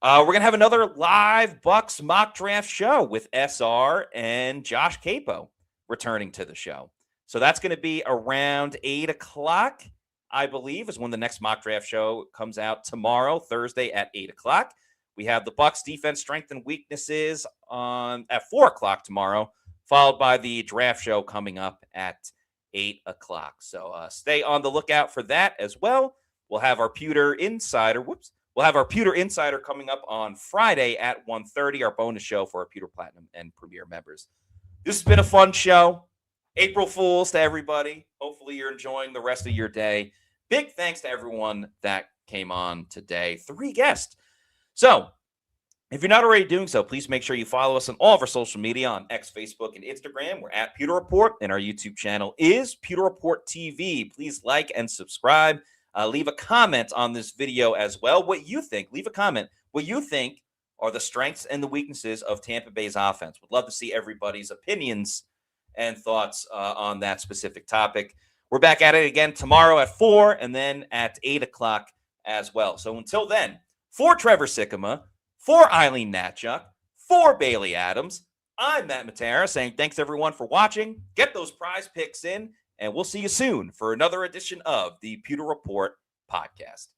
we're going to have another live Bucs mock draft show with SR and Josh Capo returning to the show. So that's going to be around 8 o'clock, I believe, is when the next mock draft show comes out tomorrow, Thursday at 8 o'clock. We have the Bucs defense strength and weaknesses at 4 o'clock tomorrow, followed by the draft show coming up at 8 o'clock. So stay on the lookout for that as well. We'll have our Pewter Insider. We'll have our Pewter Insider coming up on Friday at 1:30, our bonus show for our Pewter Platinum and Premier members. This has been a fun show. April Fools to everybody. Hopefully you're enjoying the rest of your day. Big thanks to everyone that came on today. 3 guests. So if you're not already doing so, please make sure you follow us on all of our social media on X, Facebook, and Instagram. We're at Pewter Report, and our YouTube channel is Pewter Report TV. Please like and subscribe. Leave a comment on this video as well. What you think, leave a comment. What you think are the strengths and the weaknesses of Tampa Bay's offense. Would love to see everybody's opinions and thoughts on that specific topic. We're back at it again tomorrow at 4 and then at 8 o'clock as well. So until then, for Trevor Sikkema, for Eileen Hnatiuk, For Bailey Adams, I'm Matt Matera saying thanks everyone for watching. Get those prize picks in, and we'll see you soon for another edition of the Pewter Report podcast.